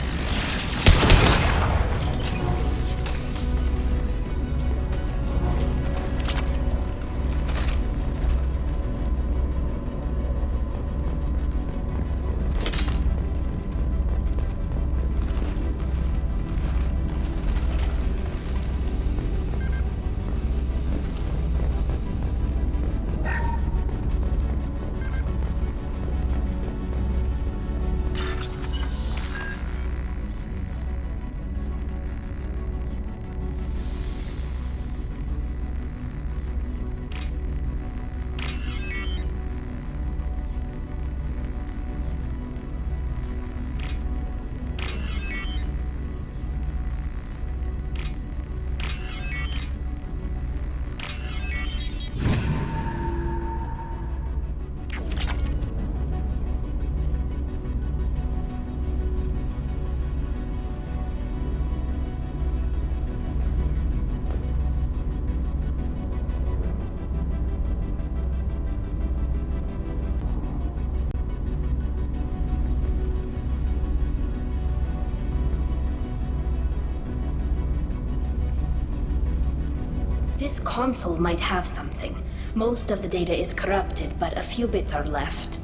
This console might have something. Most of the data is corrupted, but a few bits are left.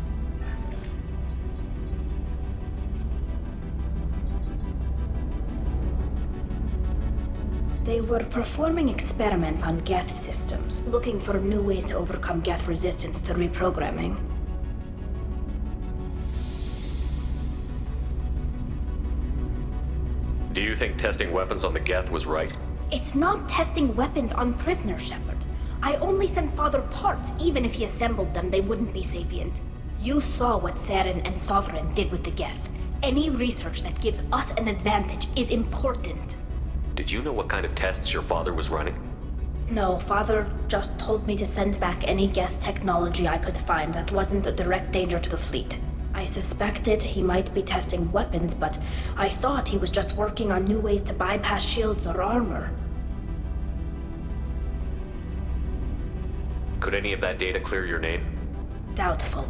They were performing experiments on Geth systems, looking for new ways to overcome Geth resistance to reprogramming. Do you think testing weapons on the Geth was right? It's not testing weapons on prisoners, Shepard. I only sent Father parts. Even if he assembled them, they wouldn't be sapient. You saw what Saren and Sovereign did with the Geth. Any research that gives us an advantage is important. Did you know what kind of tests your father was running? No, Father just told me to send back any Geth technology I could find that wasn't a direct danger to the fleet. I suspected he might be testing weapons, but I thought he was just working on new ways to bypass shields or armor. Could any of that data clear your name? Doubtful.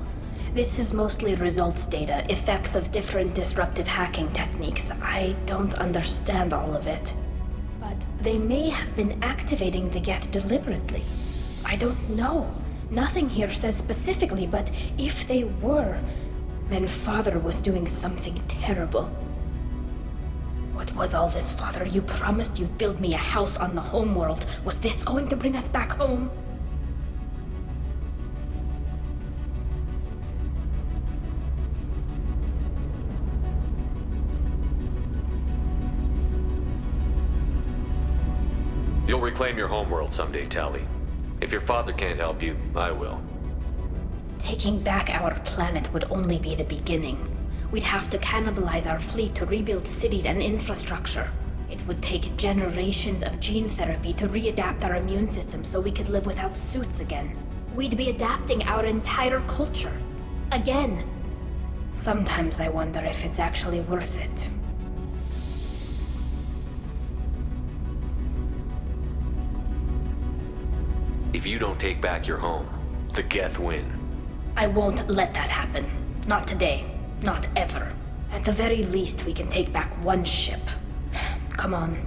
This is mostly results data, effects of different disruptive hacking techniques. I don't understand all of it. But they may have been activating the Geth deliberately. I don't know. Nothing here says specifically, but if they were, then Father was doing something terrible. What was all this, Father? You promised you'd build me a house on the homeworld. Was this going to bring us back home? You'll reclaim your homeworld someday, Tali. If your father can't help you, I will. Taking back our planet would only be the beginning. We'd have to cannibalize our fleet to rebuild cities and infrastructure. It would take generations of gene therapy to readapt our immune system so we could live without suits again. We'd be adapting our entire culture. Again. Sometimes I wonder if it's actually worth it. If you don't take back your home, the Geth win. I won't let that happen. Not today. Not ever. At the very least, we can take back one ship. Come on.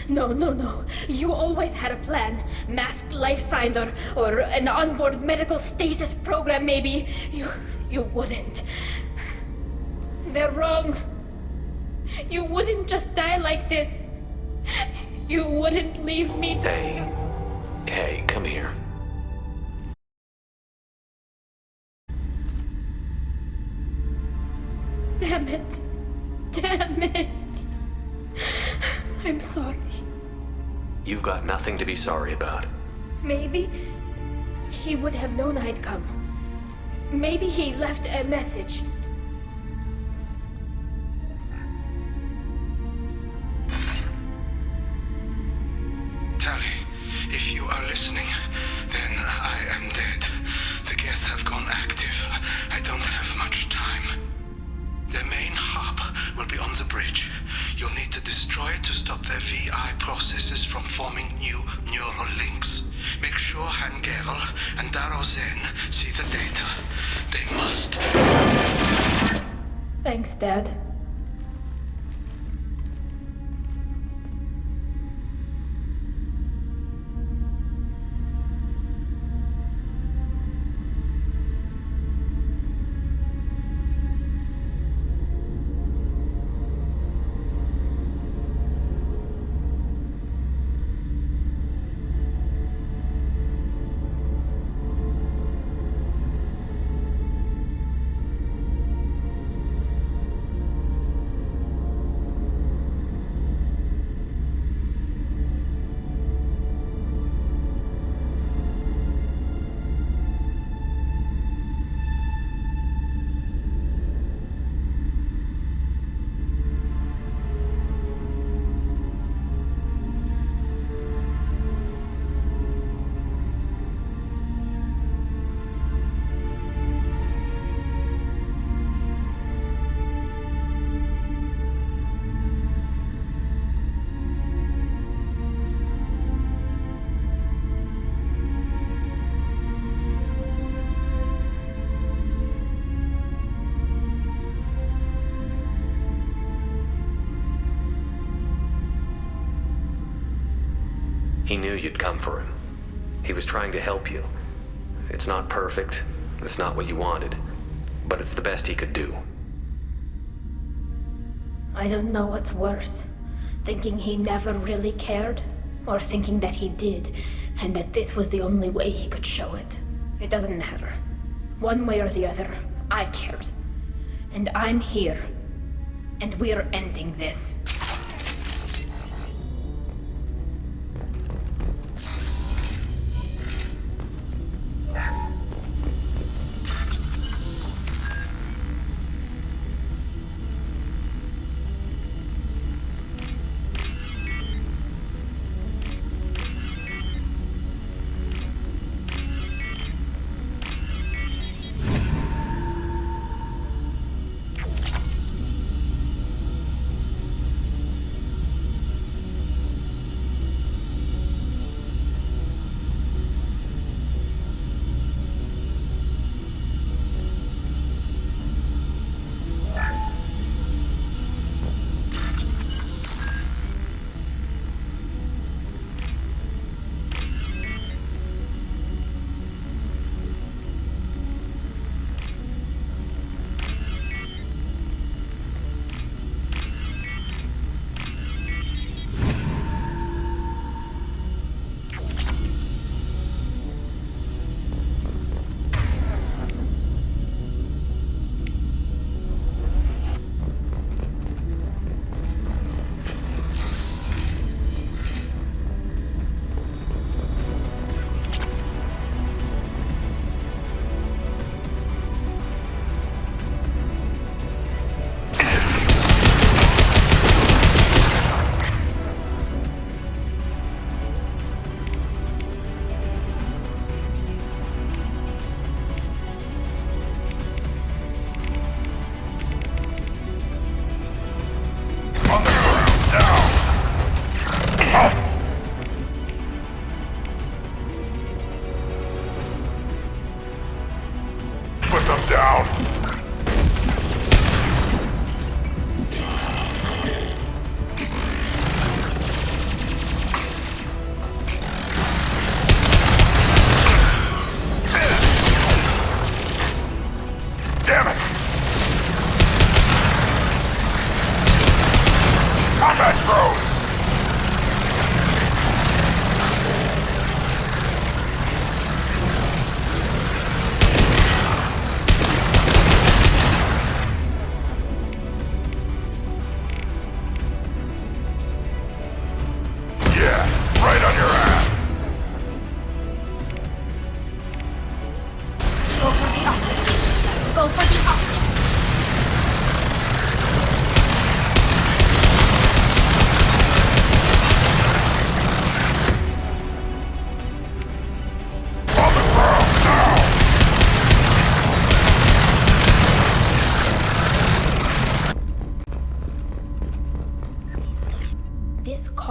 No, no, no. You always had a plan. Masked life signs or an onboard medical stasis program, maybe. You wouldn't. They're wrong. You wouldn't just die like this. You wouldn't leave me to... Hey, come here. Damn it. Damn it. I'm sorry. You've got nothing to be sorry about. Maybe he would have known I'd come. Maybe he left a message. Tali, if you are listening, then I am dead. The Geth have gone active. I don't have much time. The main hub will be on the bridge. You'll need to destroy it to stop their VI processes from forming new neural links. Make sure Hangerl and Darozen see the data. They must. Thanks, Dad. He knew you'd come for him. He was trying to help you. It's not perfect. It's not what you wanted. But it's the best he could do. I don't know what's worse. Thinking he never really cared, or thinking that he did, and that this was the only way he could show it. It doesn't matter. One way or the other, I cared. And I'm here. And we're ending this.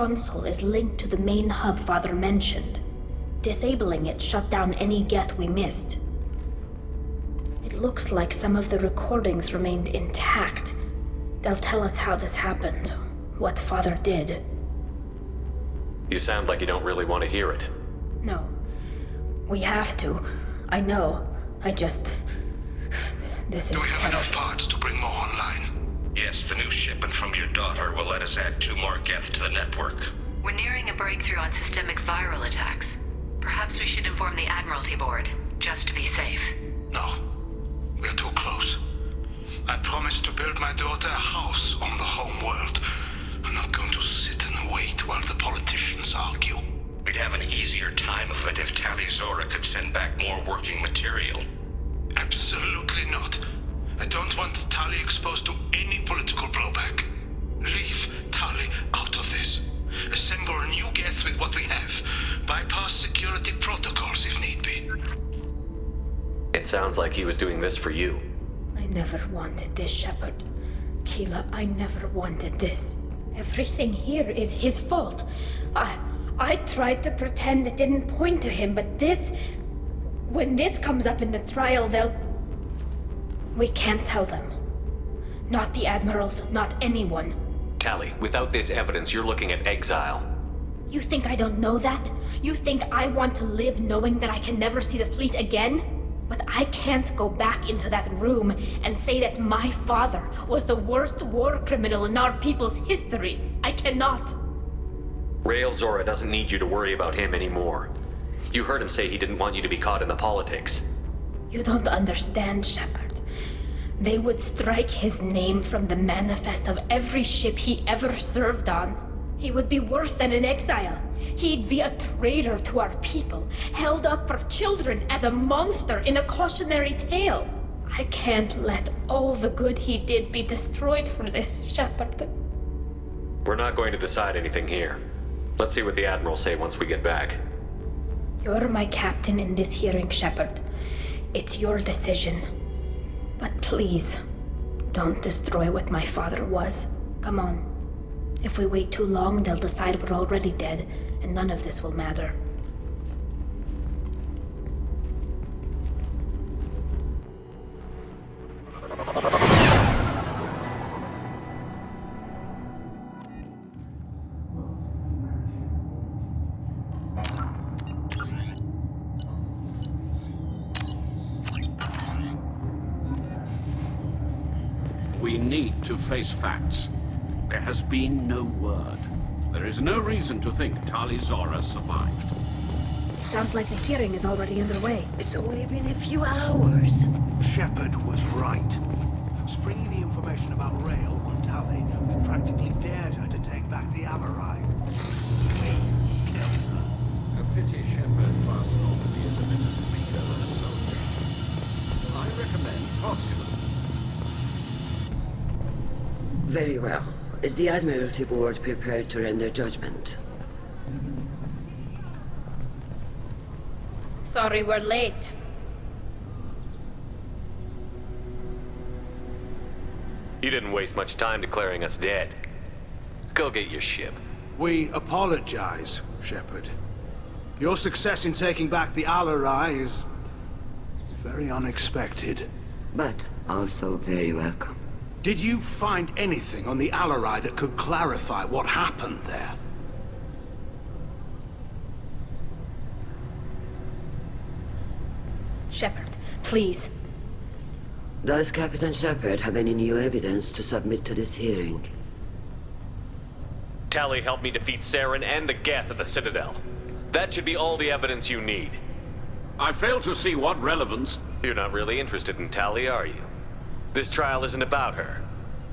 console is linked to the main hub Father mentioned. Disabling it shut down any Geth we missed. It looks like some of the recordings remained intact. They'll tell us how this happened, what Father did. You sound like you don't really want to hear it. No. We have to. I know. This is... Do we have enough parts to bring more online? Yes, the new shipment from your daughter will let us add 2 more Geth to the network. We're nearing a breakthrough on systemic viral attacks. Perhaps we should inform the Admiralty Board, just to be safe. No. We're too close. I promised to build my daughter a house on the home world. I'm not going to sit and wait while the politicians argue. We'd have an easier time of it if Tali Zora could send back more working material. Absolutely not. I don't want Tali exposed to any political blowback. Leave Tali out of this. Assemble new Geth with what we have. Bypass security protocols if need be. It sounds like he was doing this for you. I never wanted this, Shepard. Keela, I never wanted this. Everything here is his fault. I tried to pretend it didn't point to him, but this... When this comes up in the trial, they'll... We can't tell them. Not the admirals, not anyone. Tali, without this evidence, you're looking at exile. You think I don't know that? You think I want to live knowing that I can never see the fleet again? But I can't go back into that room and say that my father was the worst war criminal in our people's history. I cannot. Rael Zora doesn't need you to worry about him anymore. You heard him say he didn't want you to be caught in the politics. You don't understand, Shepard. They would strike his name from the manifest of every ship he ever served on. He would be worse than an exile. He'd be a traitor to our people, held up for children as a monster in a cautionary tale. I can't let all the good he did be destroyed for this, Shepard. We're not going to decide anything here. Let's see what the Admirals say once we get back. You're my captain in this hearing, Shepard. It's your decision. But please, don't destroy what my father was. Come on. If we wait too long, they'll decide we're already dead, and none of this will matter. We need to face facts. There has been no word. There is no reason to think Tali Zora survived. Sounds like the hearing is already underway. It's only been a few hours. Shepard was right. Springing the information about Rael on Tali, we practically dared her to take back the Amarai. We killed her. A pity Shepard must not be a better speaker than a soldier. I recommend posthumous. Very well. Is the Admiralty Board prepared to render judgment? Sorry we're late. You didn't waste much time declaring us dead. Go get your ship. We apologize, Shepard. Your success in taking back the Alarai is very unexpected. But also very welcome. Did you find anything on the Alarai that could clarify what happened there? Shepard, please. Does Captain Shepard have any new evidence to submit to this hearing? Tali helped me defeat Saren and the Geth at the Citadel. That should be all the evidence you need. I fail to see what relevance... You're not really interested in Tali, are you? This trial isn't about her.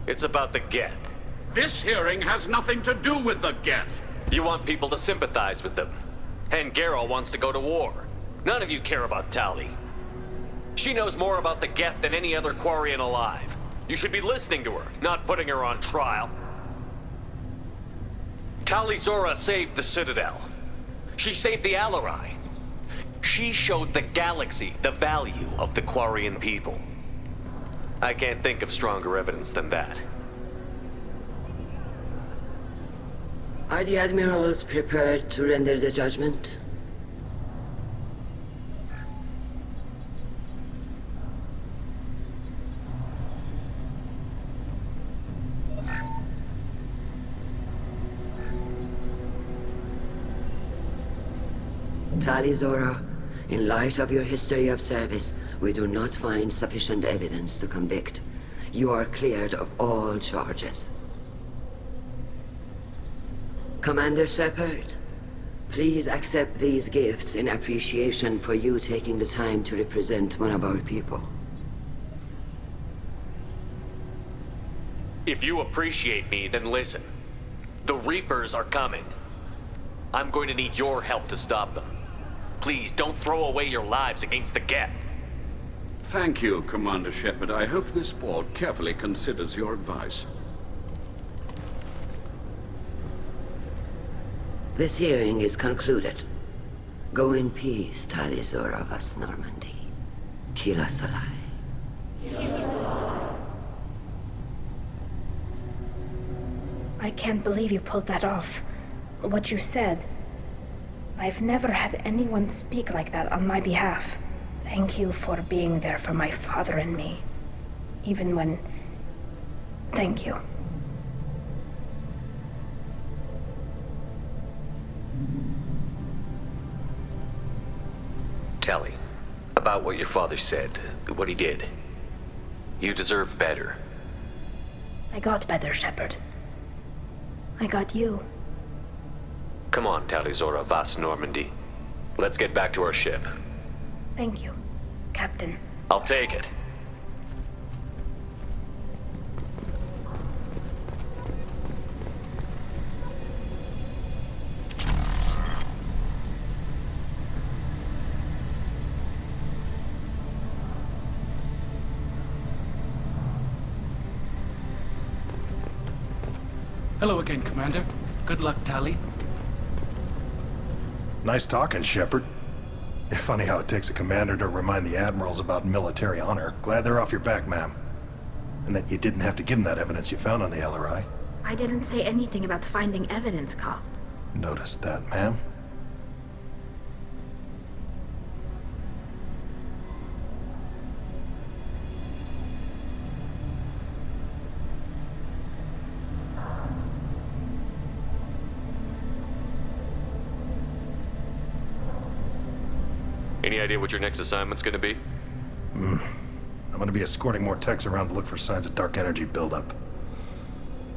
It's about the Geth. This hearing has nothing to do with the Geth. You want people to sympathize with them. And Garrel wants to go to war. None of you care about Tali. She knows more about the Geth than any other Quarian alive. You should be listening to her, not putting her on trial. Tali Zora saved the Citadel. She saved the Alarai. She showed the galaxy the value of the Quarian people. I can't think of stronger evidence than that. Are the admirals prepared to render the judgment? Tali Zora, in light of your history of service, we do not find sufficient evidence to convict. You are cleared of all charges. Commander Shepard, please accept these gifts in appreciation for you taking the time to represent one of our people. If you appreciate me, then listen. The Reapers are coming. I'm going to need your help to stop them. Please, don't throw away your lives against the Geth. Thank you, Commander Shepard. I hope this board carefully considers your advice. This hearing is concluded. Go in peace, Tali Zora vas Normandy. Kila Solai. I can't believe you pulled that off. What you said. I've never had anyone speak like that on my behalf. Thank you for being there for my father and me. Even when... Thank you. Tali, about what your father said, what he did. You deserve better. I got better, Shepard. I got you. Come on, Tali Zora vas Normandy. Let's get back to our ship. Thank you, Captain. I'll take it. Hello again, Commander. Good luck, Tali. Nice talking, Shepard. Funny how it takes a commander to remind the admirals about military honor. Glad they're off your back, ma'am. And that you didn't have to give them that evidence you found on the LRI. I didn't say anything about finding evidence, Carl. Noticed that, ma'am. Any idea what your next assignment's gonna be? I'm gonna be escorting more techs around to look for signs of dark energy buildup.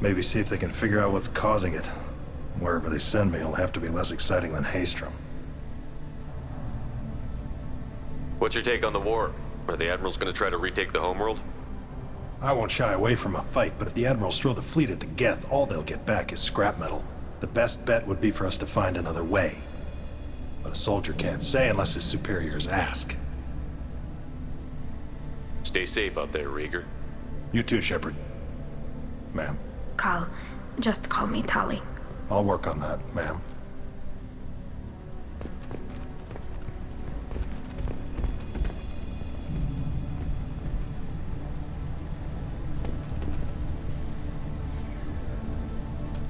Maybe see if they can figure out what's causing it. Wherever they send me, it'll have to be less exciting than Haystrom. What's your take on the war? Are the admirals gonna try to retake the homeworld? I won't shy away from a fight, but if the admirals throw the fleet at the Geth, all they'll get back is scrap metal. The best bet would be for us to find another way. But a soldier can't say unless his superiors ask. Stay safe out there, Rieger. You too, Shepard. Ma'am. Carl, just call me Tali. I'll work on that, ma'am.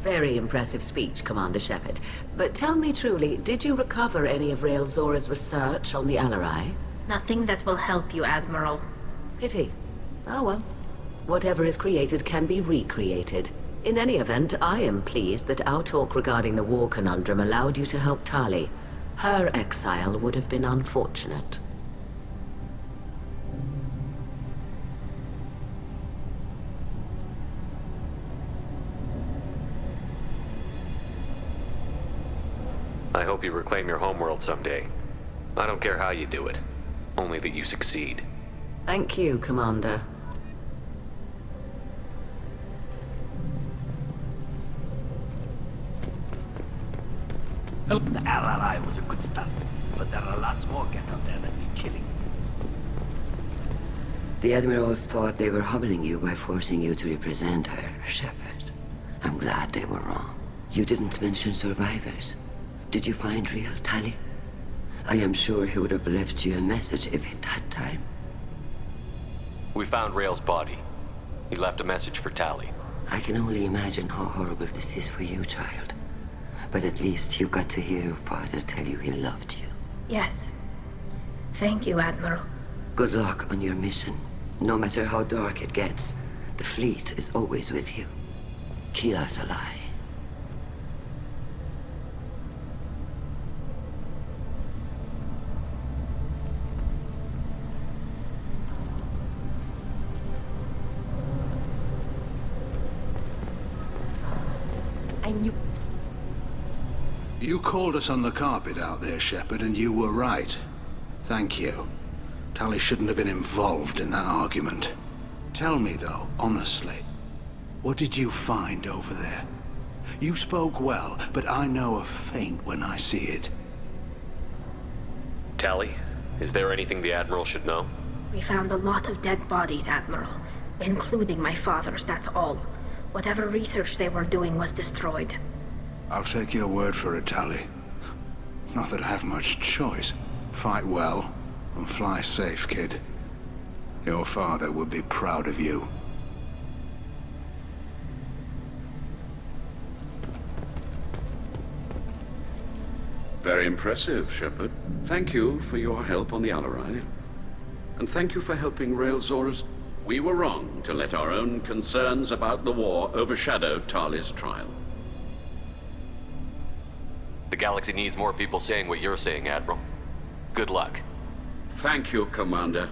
Very impressive speech, Commander Shepard. But tell me truly, did you recover any of Rael Zora's research on the LRI? Nothing that will help you, Admiral. Pity. Oh well. Whatever is created can be recreated. In any event, I am pleased that our talk regarding the war conundrum allowed you to help Tali. Her exile would have been unfortunate. I hope you reclaim your homeworld someday. I don't care how you do it, only that you succeed. Thank you, Commander. The LRI was a good start, but there are lots more get out there that need killing. The admirals thought they were humbling you by forcing you to represent her, Shepard. I'm glad they were wrong. You didn't mention survivors. Did you find real Tali? I am sure he would have left you a message if he'd had time. We found Rael's body. He left a message for Tali. I can only imagine how horrible this is for you, child. But at least you got to hear your father tell you he loved you. Yes. Thank you, Admiral. Good luck on your mission. No matter how dark it gets, the fleet is always with you. Kila Salai. I knew... You called us on the carpet out there, Shepard, and you were right. Thank you. Tali shouldn't have been involved in that argument. Tell me, though, honestly, what did you find over there? You spoke well, but I know a feint when I see it. Tali, is there anything the Admiral should know? We found a lot of dead bodies, Admiral. Including my father's, that's all. Whatever research they were doing was destroyed. I'll take your word for it, Tali. Not that I have much choice. Fight well, and fly safe, kid. Your father would be proud of you. Very impressive, Shepard. Thank you for your help on the Alarai. And thank you for helping Railzora's... We were wrong to let our own concerns about the war overshadow Tali's trial. The galaxy needs more people saying what you're saying, Admiral. Good luck. Thank you, Commander.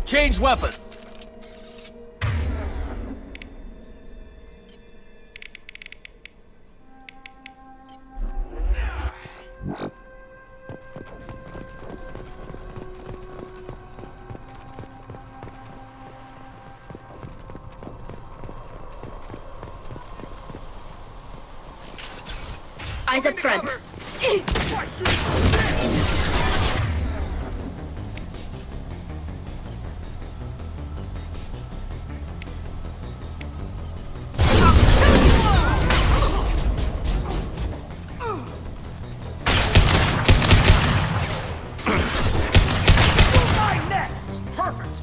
Change weapon. Eyes up front. Next. Perfect.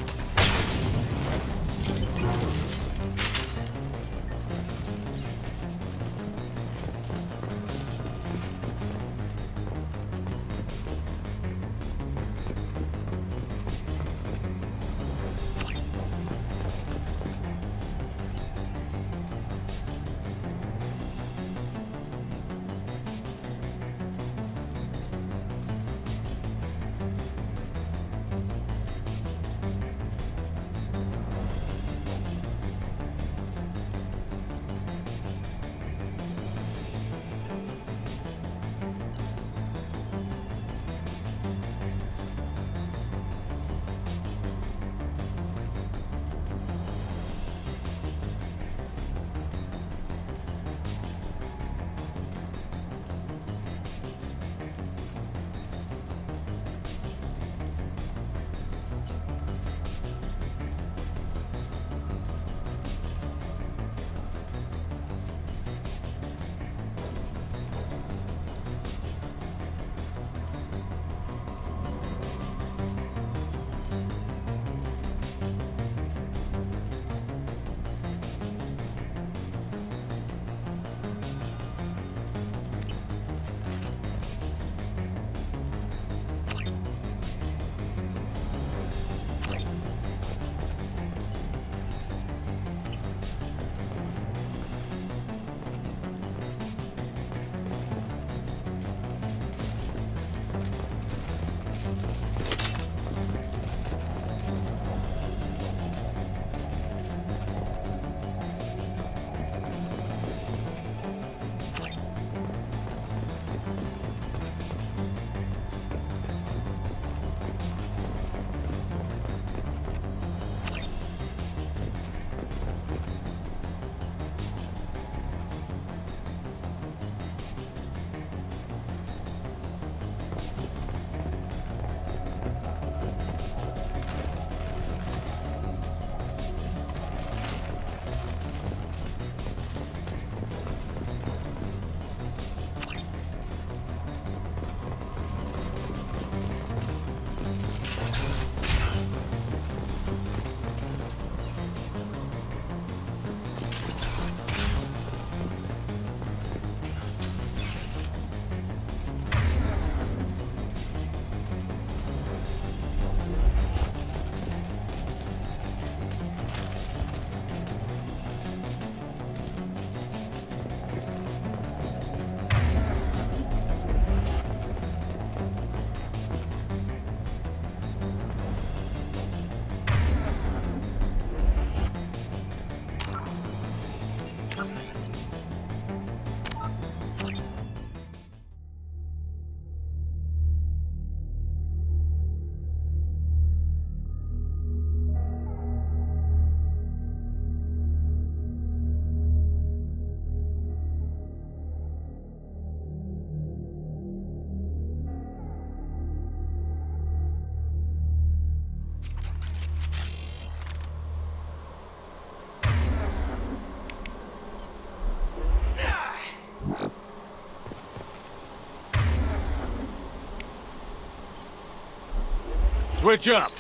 Switch up.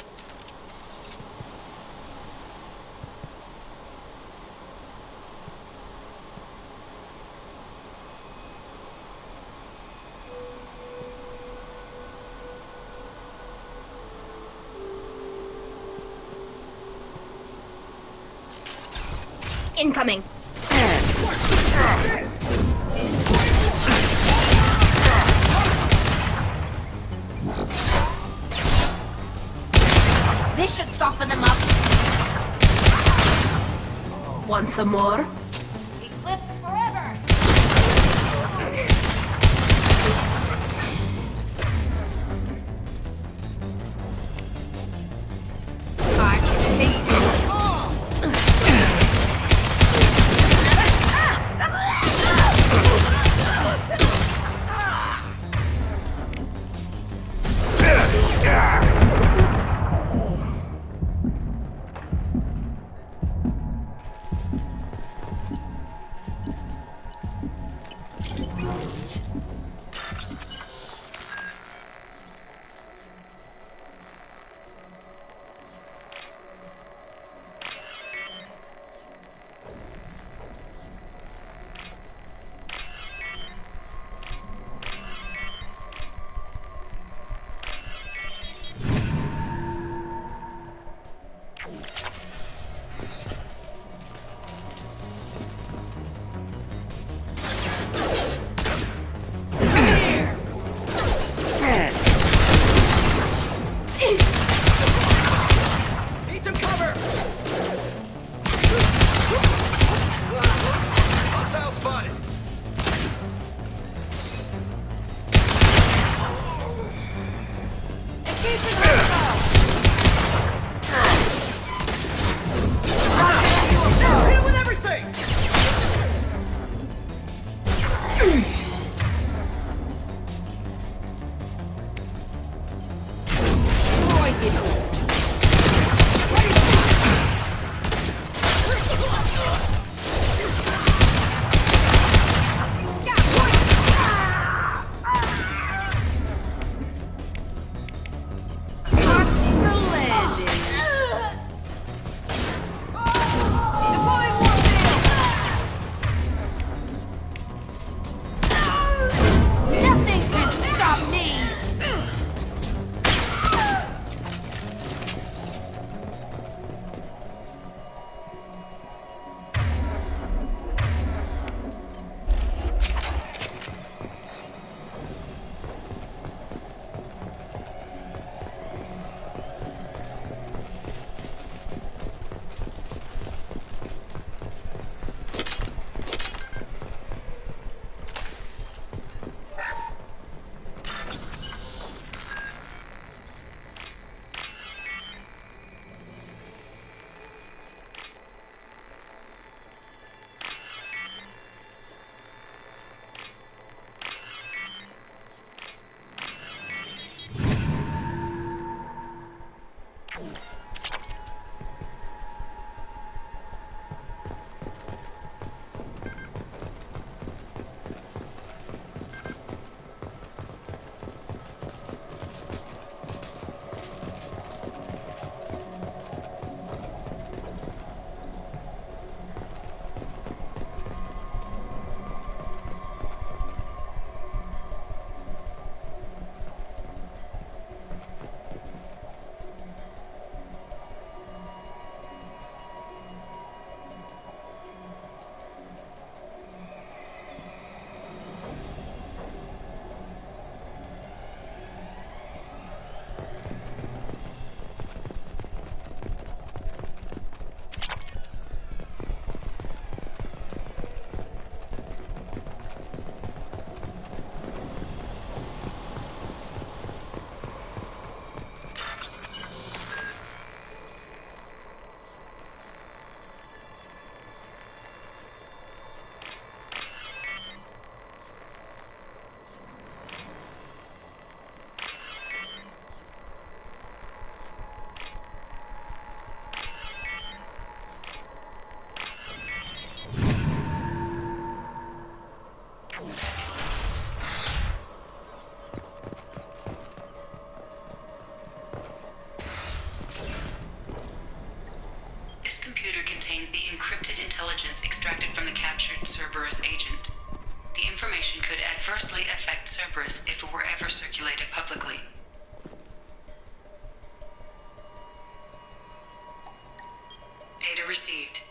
Incoming. This should soften them Want some more? Eclipse forever! I can taste it all! Need some cover! Hostile spotted! Hit him with everything! Nothing can stop me! intelligence extracted from the captured Cerberus agent. The information could adversely affect Cerberus if it were ever circulated publicly. Data received.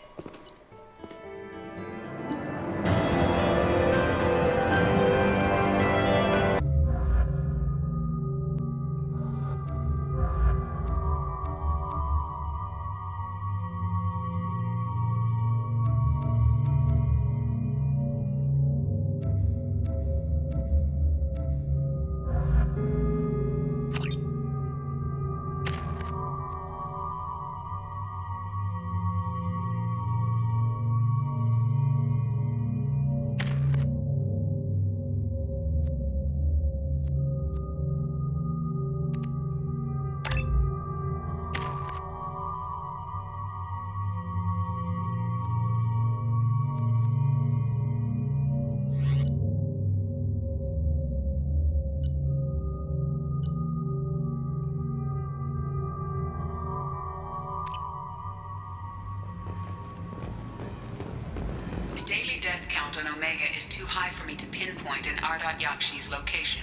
too high for me to pinpoint an Ardat Yakshi's location.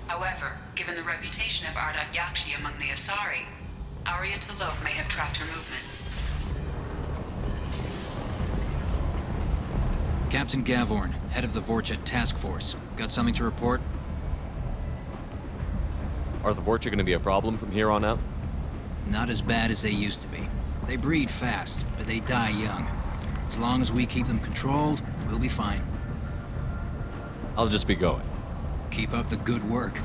However, given the reputation of Ardat Yakshi among the Asari, Arya T'Loak may have tracked her movements. Captain Gavorn, head of the Vorchet Task Force. Got something to report? Are the Vorcha gonna be a problem from here on out? Not as bad as they used to be. They breed fast, but they die young. As long as we keep them controlled, we'll be fine. I'll just be going. Keep up the good work.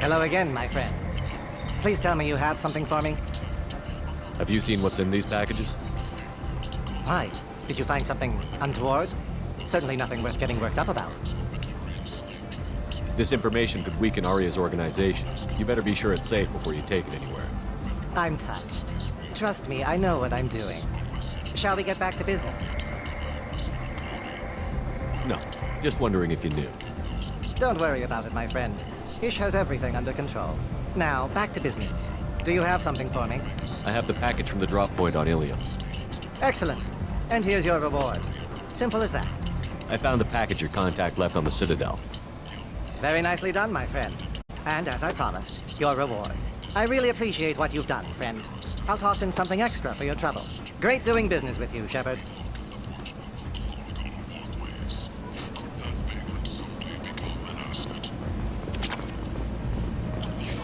Hello again, my friends. Please tell me you have something for me. Have you seen what's in these packages? Why? Did you find something untoward? Certainly nothing worth getting worked up about. This information could weaken Arya's organization. You better be sure it's safe before you take it anywhere. I'm touched. Trust me, I know what I'm doing. Shall we get back to business? No, just wondering if you knew. Don't worry about it, my friend. Ish has everything under control. Now, back to business. Do you have something for me? I have the package from the drop point on Ilium. Excellent. And here's your reward. Simple as that. I found the package your contact left on the Citadel. Very nicely done, my friend. And as I promised, your reward. I really appreciate what you've done, friend. I'll toss in something extra for your trouble. Great doing business with you, Shepard.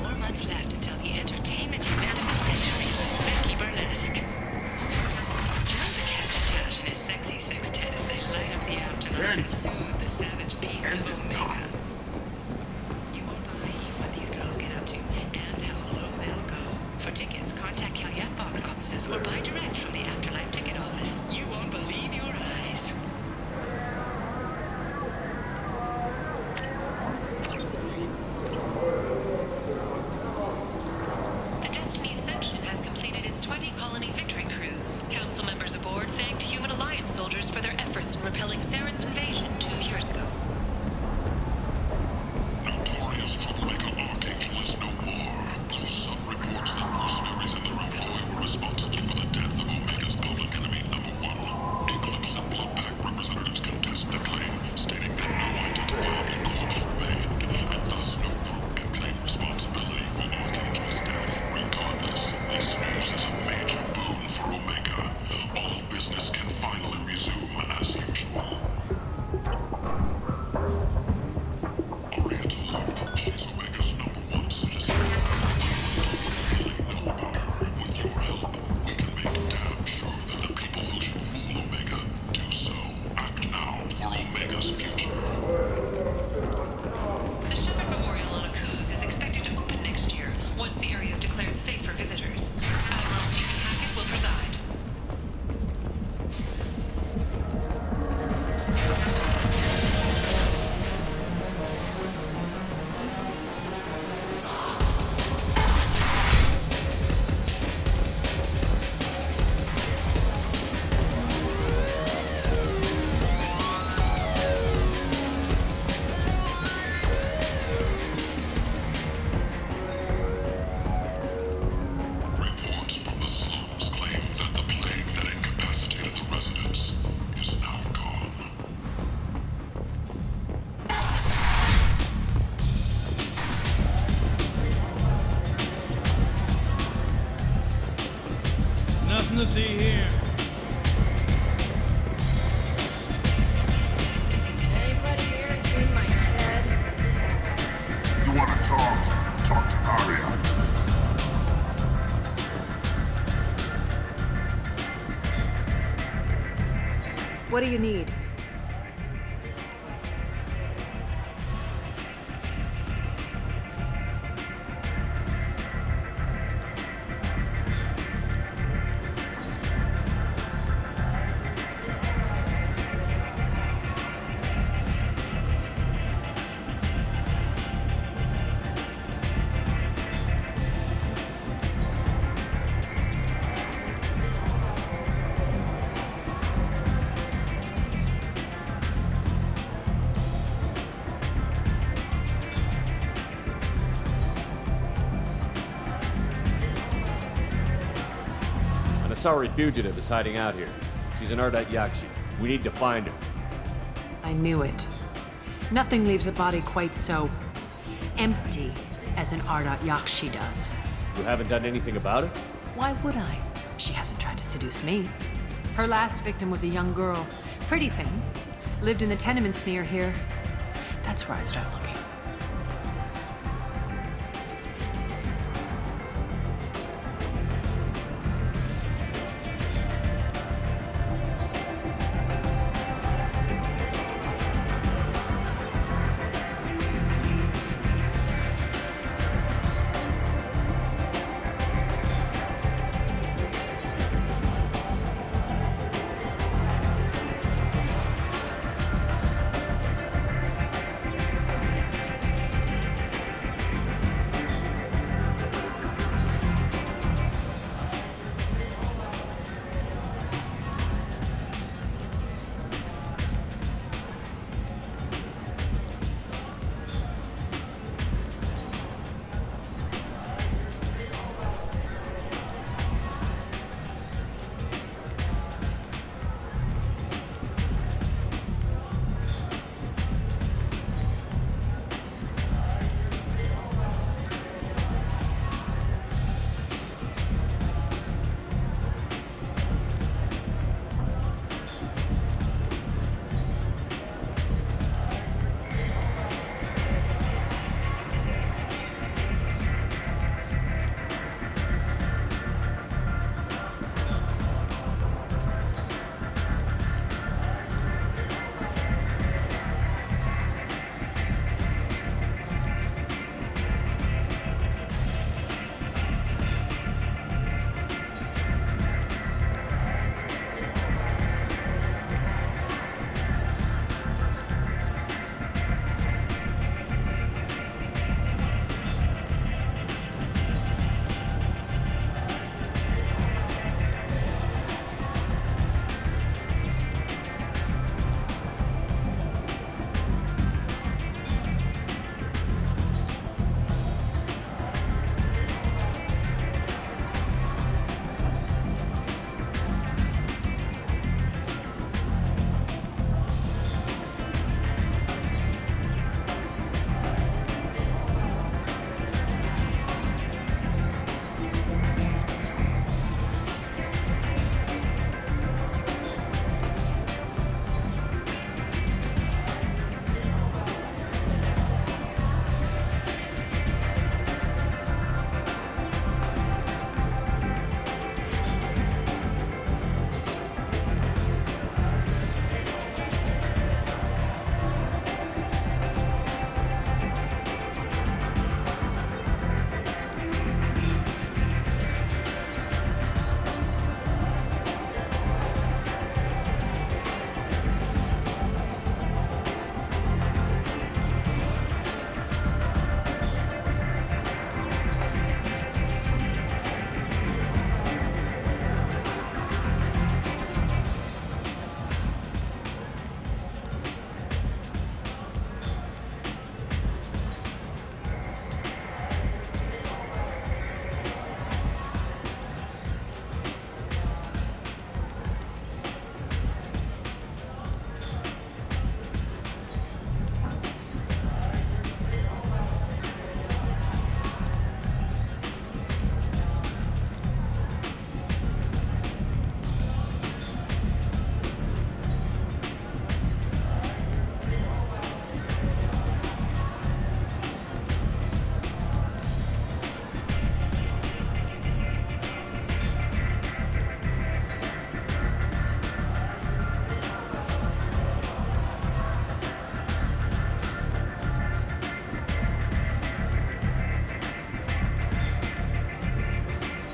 4 months left until the entertainment event of the century, Becky Burlesque. Join the Captain and his sexy sextet as they light up the afterlife and soothe the savage beasts of Omega. You won't believe what these girls get up to and how low they'll go. For tickets, contact Calyat box offices or buy direct from the Afterlife ticket office. You won't believe your eyes. The Destiny Ascension has completed its 20-colony victory cruise. Council members aboard thanked Human Alliance soldiers for their efforts in repelling Saren's invasion 2 years ago. Notorious troublemaker Archangel is no more. Some reports that mercenaries and their employ were responsible for the death of Omega's public enemy #1. Eclipse and Bloodpack representatives contest the claim, stating that no identifiable corpse remained, and thus no group can claim responsibility for Archangel's death. Regardless, this news is a major boon for Omega. All business can finally resume as usual. What do you need? An Asari fugitive is hiding out here. She's an Ardat Yakshi. We need to find her. I knew it. Nothing leaves a body quite so empty as an Ardat Yakshi does. You haven't done anything about it? Why would I? She hasn't tried to seduce me. Her last victim was a young girl. Pretty thing. Lived in the tenements near here. That's where I start looking.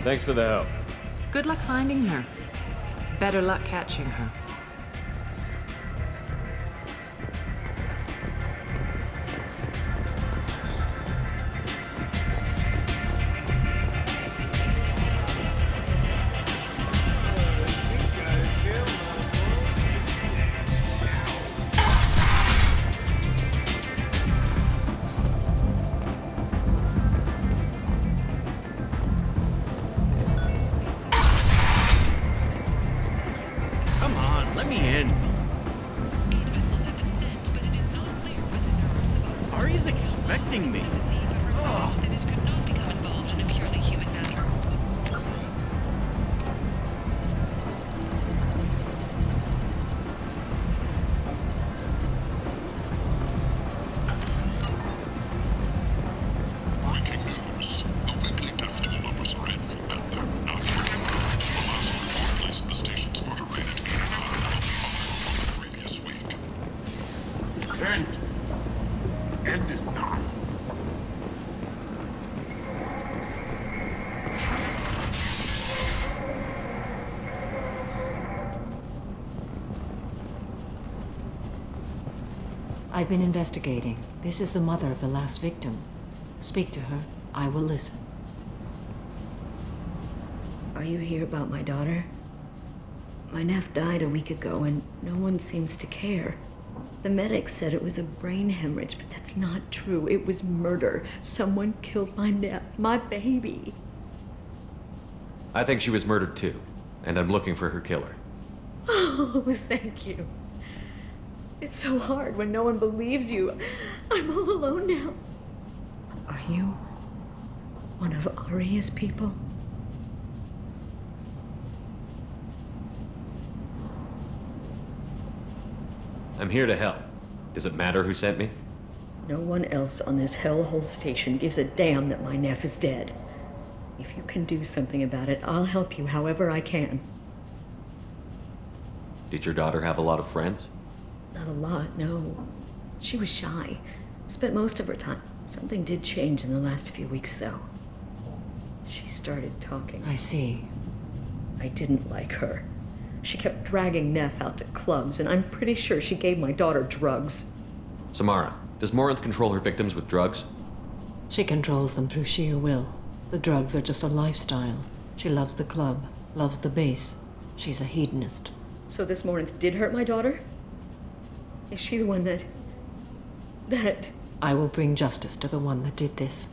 Thanks for the help. Good luck finding her. Better luck catching her. I've been investigating. This is the mother of the last victim. Speak to her. I will listen. Are you here about my daughter? My nephew died a week ago and no one seems to care. The medics said it was a brain hemorrhage, but that's not true. It was murder. Someone killed my nephew, my baby. I think she was murdered too, and I'm looking for her killer. Oh, thank you. It's so hard when no one believes you. I'm all alone now. Are you one of Aria's people? I'm here to help. Does it matter who sent me? No one else on this hellhole station gives a damn that my nephew is dead. If you can do something about it, I'll help you however I can. Did your daughter have a lot of friends? Not a lot, no. She was shy. Spent most of her time. Something did change in the last few weeks, though. She started talking. I see. I didn't like her. She kept dragging Neff out to clubs, and I'm pretty sure she gave my daughter drugs. Samara, does Morinth control her victims with drugs? She controls them through sheer will. The drugs are just a lifestyle. She loves the club, loves the base. She's a hedonist. So this Morinth did hurt my daughter? Is she the one that... I will bring justice to the one that did this.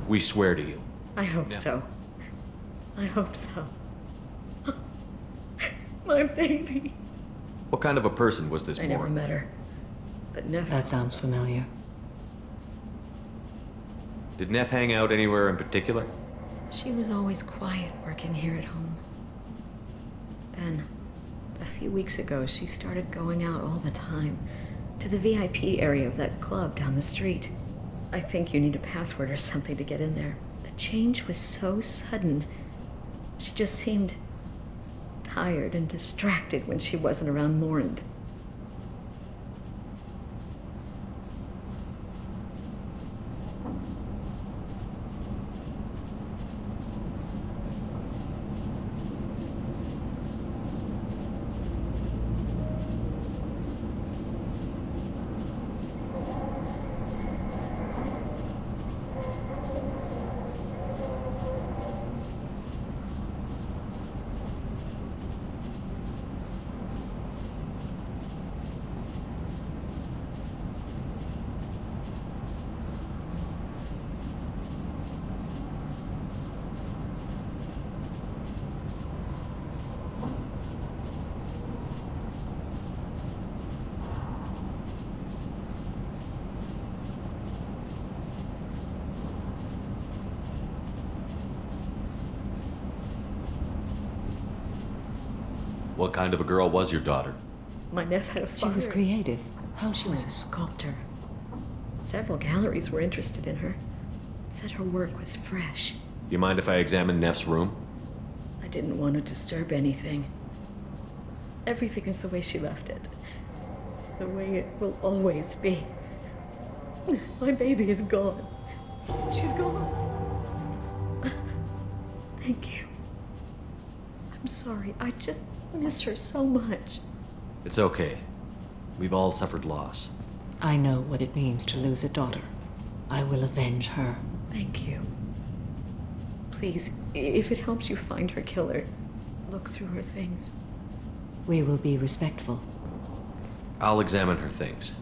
We swear to you. I hope so. I hope so. My baby. What kind of a person was this I never Morinth? met her. But Neff... That sounds familiar. Did Neff hang out anywhere in particular? She was always quiet working here at home. Then, a few weeks ago, she started going out all the time. To the VIP area of that club down the street. I think you need a password or something to get in there. The change was so sudden. She just seemed tired and distracted when she wasn't around Morinth. What kind of a girl was your daughter? My nephew had a fire. She was creative. How She so? was a sculptor. Several galleries were interested in her. said her work was fresh. You mind if I examine Neff's room? I didn't want to disturb anything. Everything is the way she left it. The way it will always be. My baby is gone. She's gone. Thank you. I'm sorry. I just miss her so much. It's okay. We've all suffered loss. I know what it means to lose a daughter. I will avenge her. Thank you. Please, if it helps you find her killer, look through her things. We will be respectful. I'll examine her things.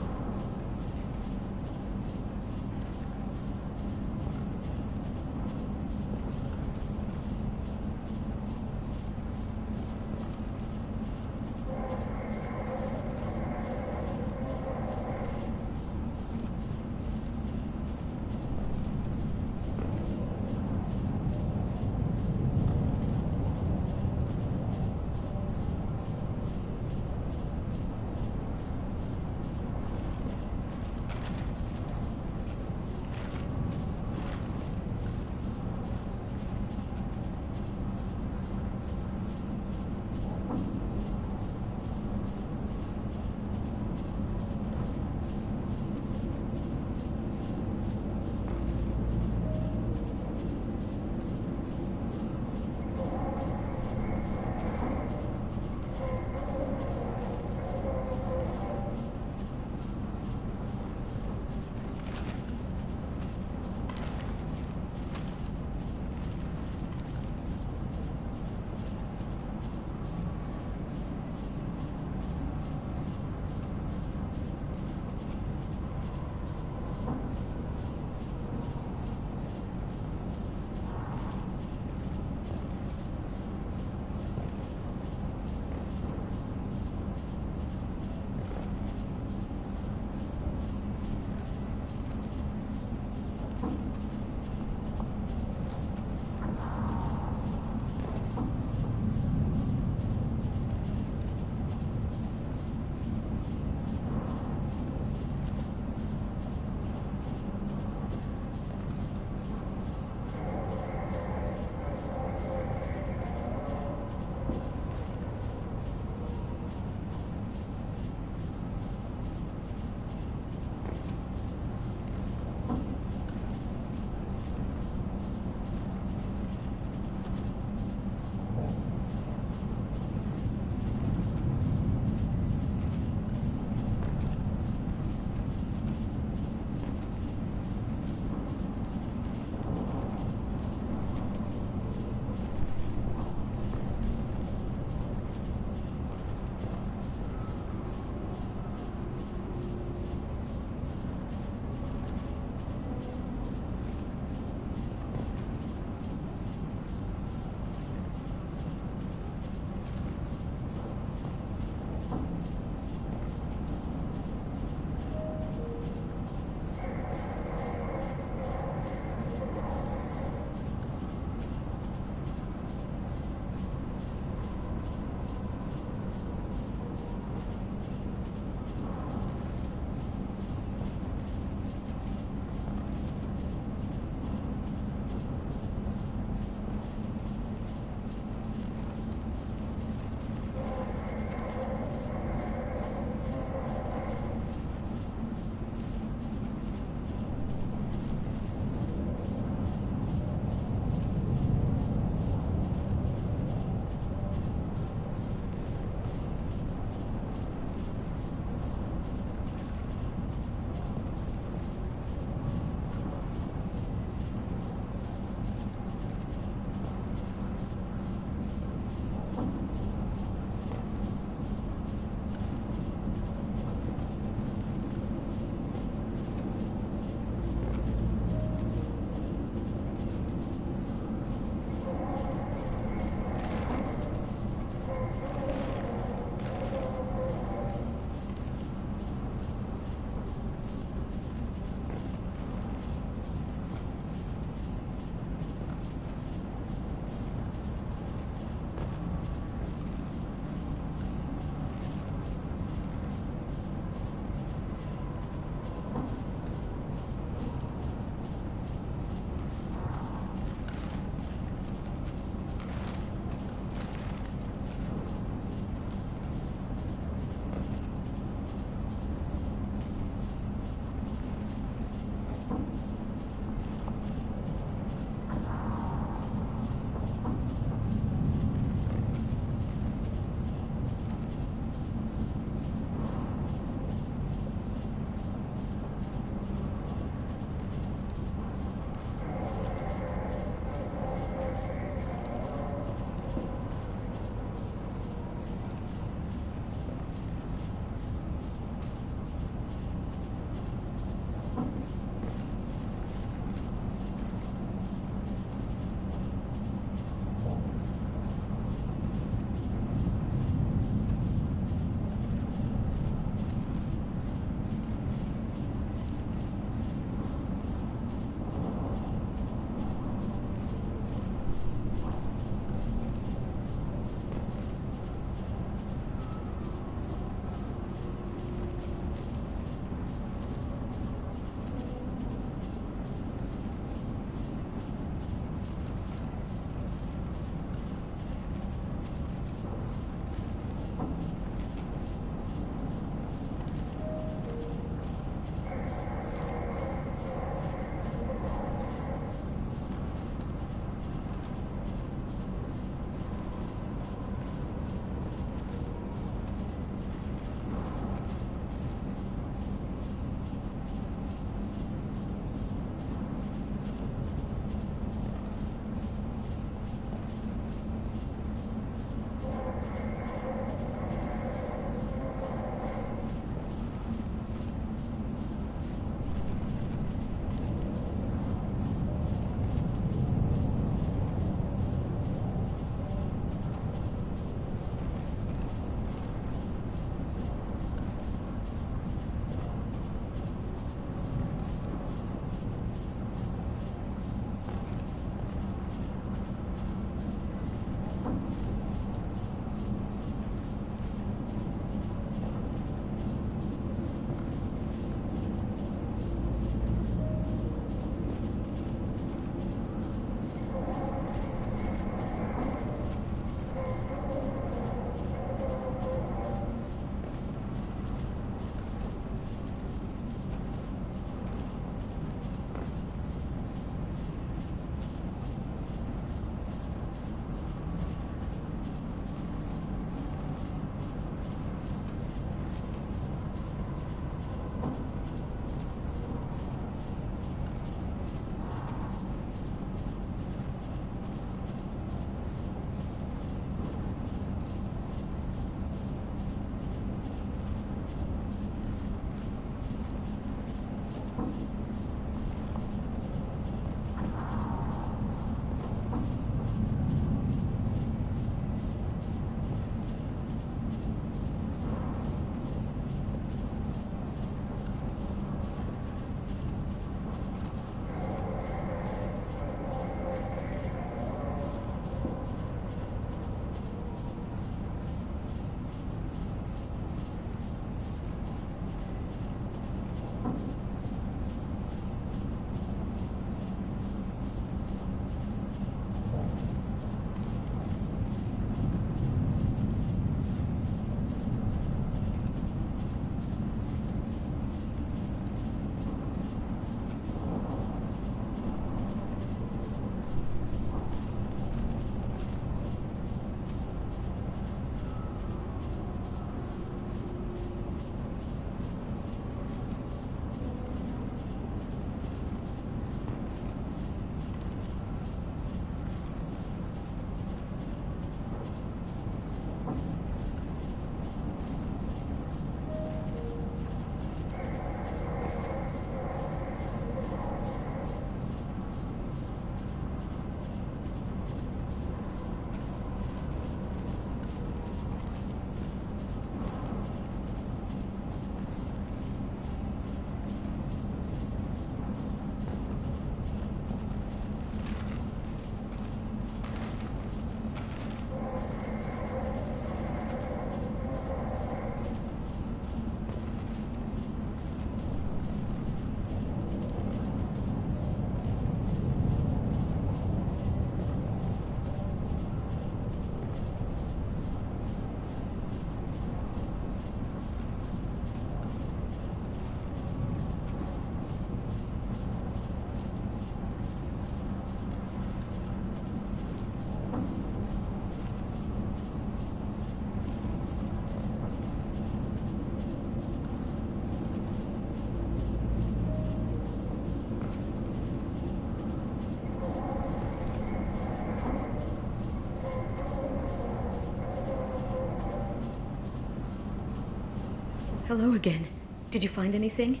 Hello again. Did you find anything?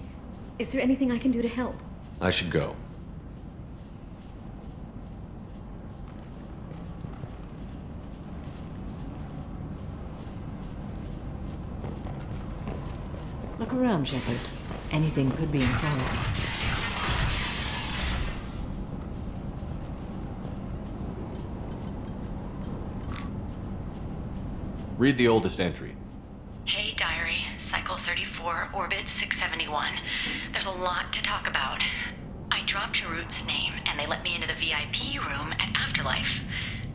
Is there anything I can do to help? I should go. Look around, Shepard. Anything could be important. Read the oldest entry. Hey, Diary. Cycle 34, Orbit 671. There's a lot to talk about. I dropped Jarut's name, and they let me into the VIP room at Afterlife.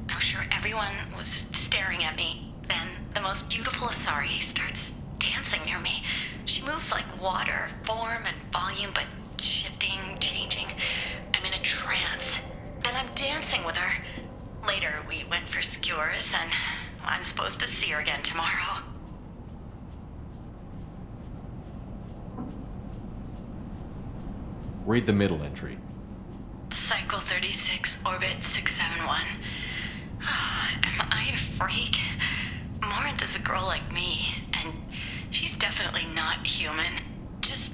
I'm sure everyone was staring at me. Then the most beautiful Asari starts dancing near me. She moves like water, form and volume, but shifting, changing. I'm in a trance. Then I'm dancing with her. Later, we went for skewers, and I'm supposed to see her again tomorrow. Read the middle entry. Cycle 36, Orbit 671. Am I a freak? Morinth is a girl like me, and she's definitely not human. Just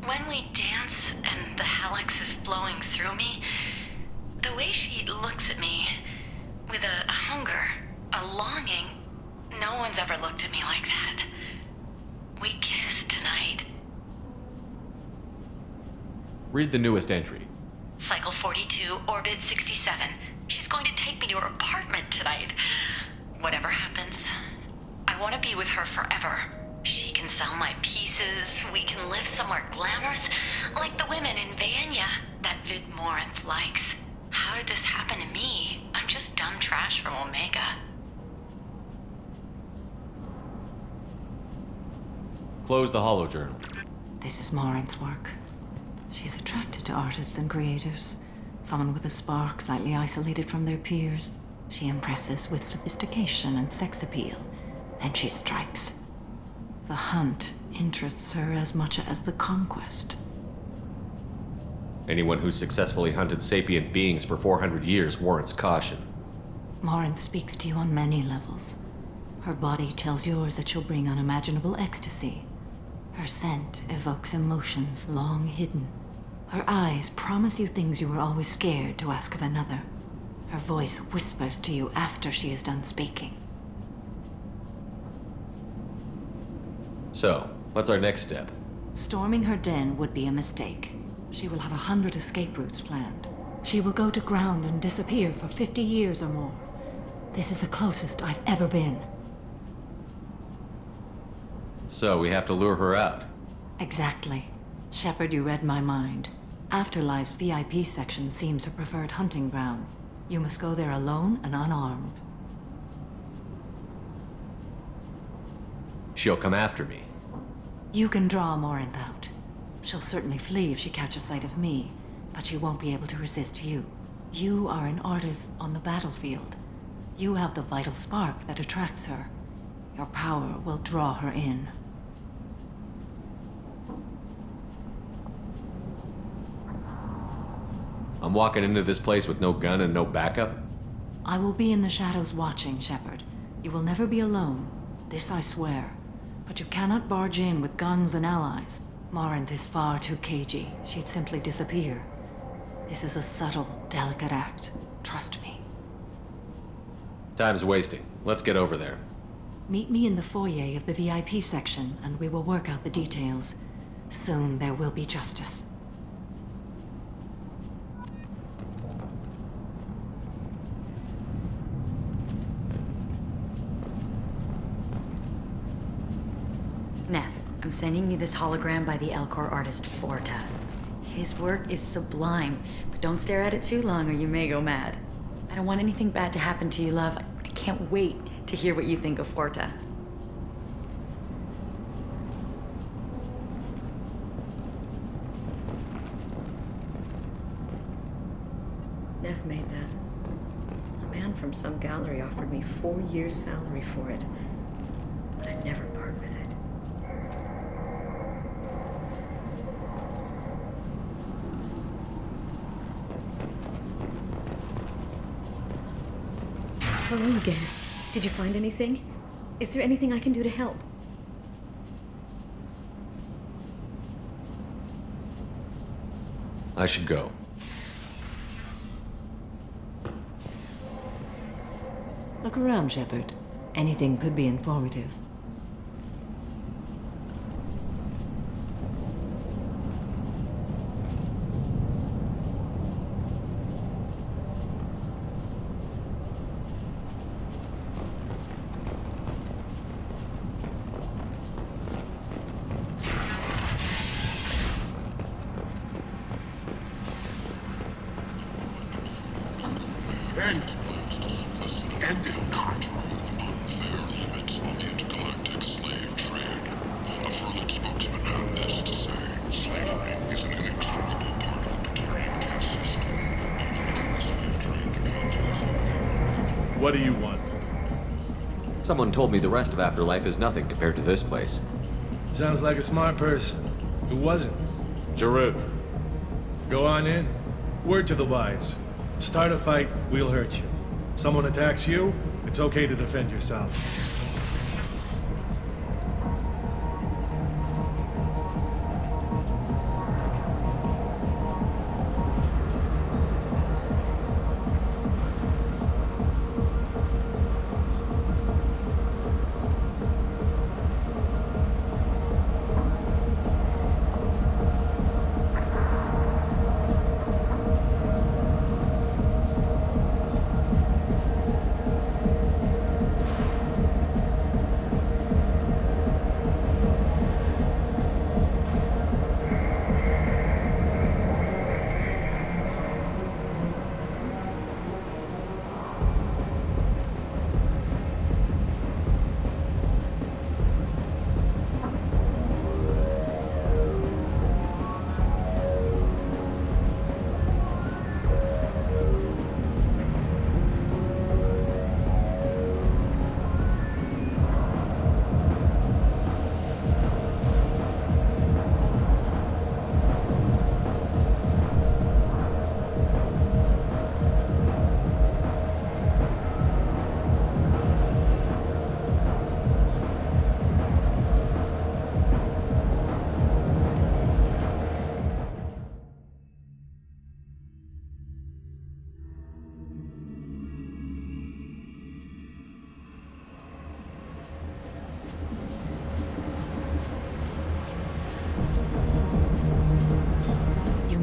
when we dance and the helix is flowing through me, the way she looks at me with a hunger, a longing, no one's ever looked at me like that. We kissed tonight. Read the newest entry. Cycle 42, Orbit 67. She's going to take me to her apartment tonight. Whatever happens, I want to be with her forever. She can sell my pieces. We can live somewhere glamorous, like the women in Vanya that Vid Morinth likes. How did this happen to me? I'm just dumb trash from Omega. Close the holojournal. This is Morinth's work. She's attracted to artists and creators. Someone with a spark, slightly isolated from their peers. She impresses with sophistication and sex appeal. Then she strikes. The hunt interests her as much as the conquest. Anyone who's successfully hunted sapient beings for 400 years warrants caution. Morinth speaks to you on many levels. Her body tells yours that she'll bring unimaginable ecstasy. Her scent evokes emotions long hidden. Her eyes promise you things you were always scared to ask of another. Her voice whispers to you after she is done speaking. So, what's our next step? Storming her den would be a mistake. She will have 100 escape routes planned. She will go to ground and disappear for 50 years or more. This is the closest I've ever been. So, we have to lure her out. Exactly. Shepard, you read my mind. Afterlife's VIP section seems her preferred hunting ground. You must go there alone and unarmed. She'll come after me. You can draw Morinth out. She'll certainly flee if she catches sight of me, but she won't be able to resist you. You are an artist on the battlefield. You have the vital spark that attracts her. Your power will draw her in. I'm walking into this place with no gun and no backup? I will be in the shadows watching, Shepard. You will never be alone. This I swear. But you cannot barge in with guns and allies. Morinth is far too cagey. She'd simply disappear. This is a subtle, delicate act. Trust me. Time's wasting. Let's get over there. Meet me in the foyer of the VIP section, and we will work out the details. Soon there will be justice. Neff, I'm sending you this hologram by the Elcor artist Forta. His work is sublime, but don't stare at it too long or you may go mad. I don't want anything bad to happen to you, love. I can't wait to hear what you think of Forta. Neff made that. A man from some gallery offered me 4 years' salary for it, but I'd never part with it. Hello again. Did you find anything? Is there anything I can do to help? I should go. Look around, Shepard. Anything could be informative. End is not unfair limits on the intergalactic slave trade. A Furlan spokesman had this to say. Slavery is an inextricable part of the Terene caste system. What do you want? Someone told me the rest of Afterlife is nothing compared to this place. Sounds like a smart person. Who wasn't? Jarut. Go on in. Word to the wise. Start a fight, we'll hurt you. Someone attacks you, it's okay to defend yourself.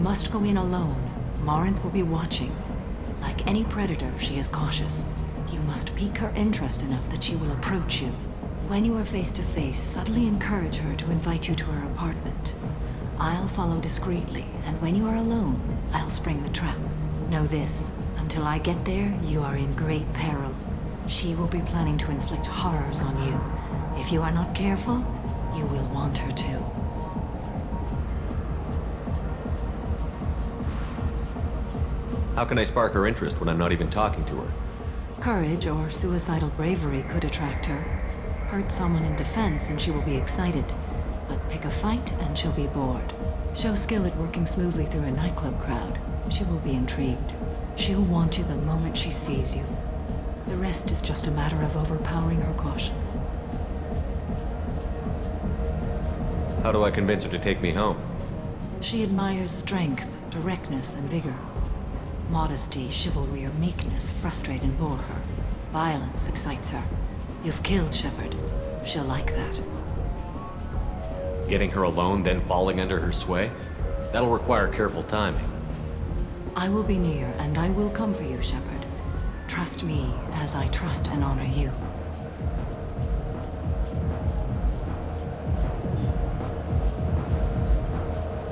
Must go in alone. Morinth will be watching. Like any predator, she is cautious. You must pique her interest enough that she will approach you. When you are face to face, subtly encourage her to invite you to her apartment. I'll follow discreetly, and when you are alone, I'll spring the trap. Know this, until I get there, you are in great peril. She will be planning to inflict horrors on you. If you are not careful, you will want her to. How can I spark her interest when I'm not even talking to her? Courage or suicidal bravery could attract her. Hurt someone in defense and she will be excited. But pick a fight and she'll be bored. Show skill at working smoothly through a nightclub crowd. She will be intrigued. She'll want you the moment she sees you. The rest is just a matter of overpowering her caution. How do I convince her to take me home? She admires strength, directness, and vigor. Modesty, chivalry, or meekness frustrate and bore her. Violence excites her. You've killed Shepard. She'll like that. Getting her alone, then falling under her sway? That'll require careful timing. I will be near, and I will come for you, Shepard. Trust me, as I trust and honor you.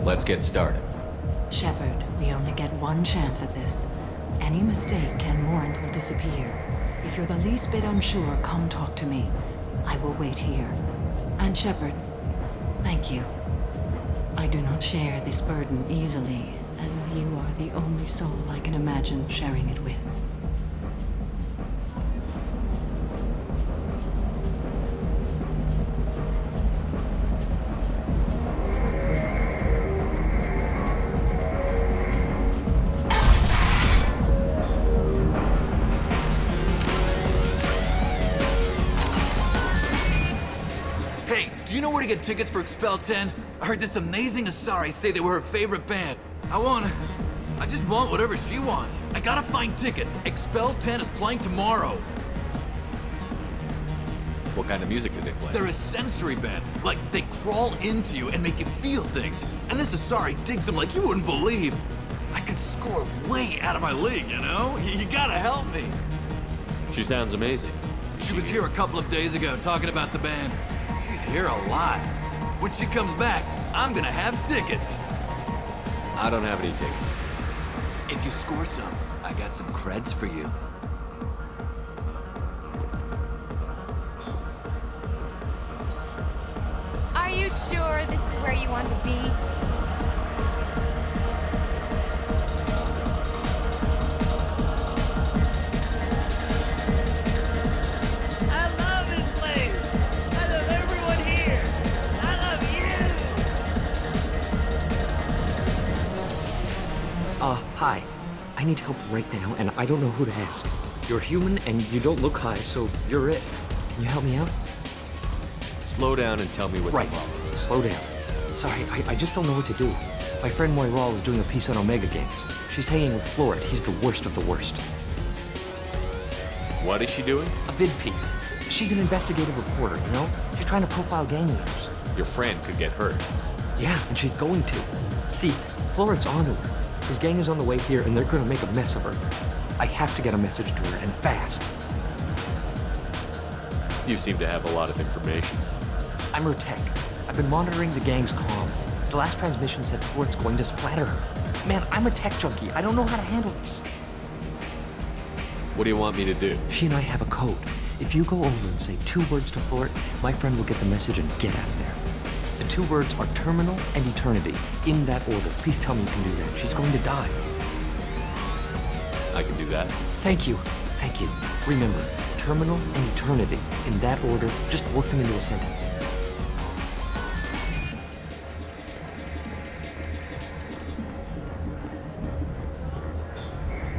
Let's get started. Shepard, we only get one chance at this. Any mistake and Morinth will disappear. If you're the least bit unsure, come talk to me. I will wait here. And Shepard, thank you. I do not share this burden easily, and you are the only soul I can imagine sharing it with. Hey, do you know where to get tickets for Expel 10? I heard this amazing Asari say they were her favorite band. I just want whatever she wants. I gotta find tickets. Expel 10 is playing tomorrow. What kind of music did they play? They're a sensory band. Like, they crawl into you and make you feel things. And this Asari digs them like you wouldn't believe. I could score way out of my league, you know? You gotta help me. She sounds amazing. She was here a couple of days ago talking about the band. She's here a lot. When she comes back, I'm gonna have tickets. I don't have any tickets. If you score some, I got some creds for you. Are you sure this is where you want to be? I love this place. I love everyone here. I love you. Hi. I need help right now, and I don't know who to ask. You're human, and you don't look high, so you're it. Can you help me out? Slow down and tell me what Right. the problem is. Slow down. Sorry, I just don't know what to do. My friend Moira is doing a piece on Omega games. She's hanging with Florid. He's the worst of the worst. What is she doing? A vid piece. She's an investigative reporter, you know? She's trying to profile gang leaders. Your friend could get hurt. Yeah, and she's going to. See, Florid's onto her. His gang is on the way here, and they're gonna make a mess of her. I have to get a message to her, and fast. You seem to have a lot of information. I'm her tech. I've been monitoring the gang's comm. The last transmission said Florid's going to splatter her. Man, I'm a tech junkie. I don't know how to handle this. What do you want me to do? She and I have a code. If you go over and say 2 words to Florid, my friend will get the message and get out of there. The 2 words are terminal and eternity. In that order. Please tell me you can do that. She's going to die. I can do that. Thank you. Thank you. Remember, terminal and eternity. In that order, just work them into a sentence.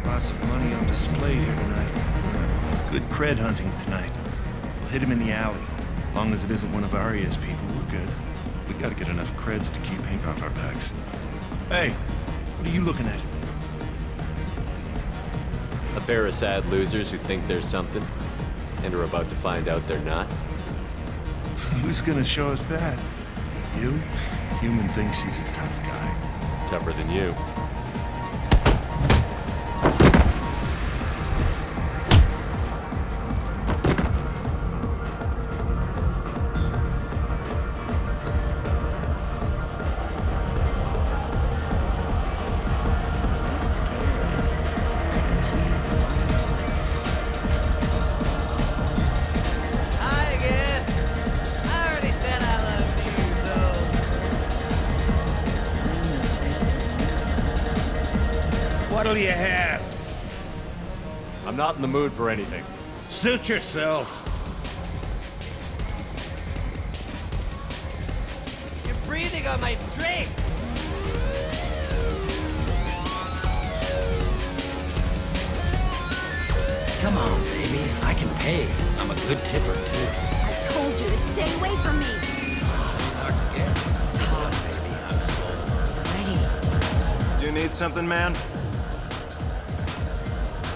Lots of money on display here tonight. Good cred hunting tonight. We'll hit him in the alley. As long as it isn't one of Arya's people, we're good. We gotta get enough creds to keep paint off our backs. Hey, what are you looking at? A pair of sad losers who think there's something, and are about to find out they're not. Who's gonna show us that? You? Human thinks he's a tough guy. Tougher than you. Hi again. I already said I love you, though. What'll you have? I'm not in the mood for anything. Suit yourself. You're breathing on my drink. Come on, baby. I can pay. I'm a good tipper, too. I told you to stay away from me. Hard to get. It's hot, baby. I'm sold. Sweaty. You need something, man?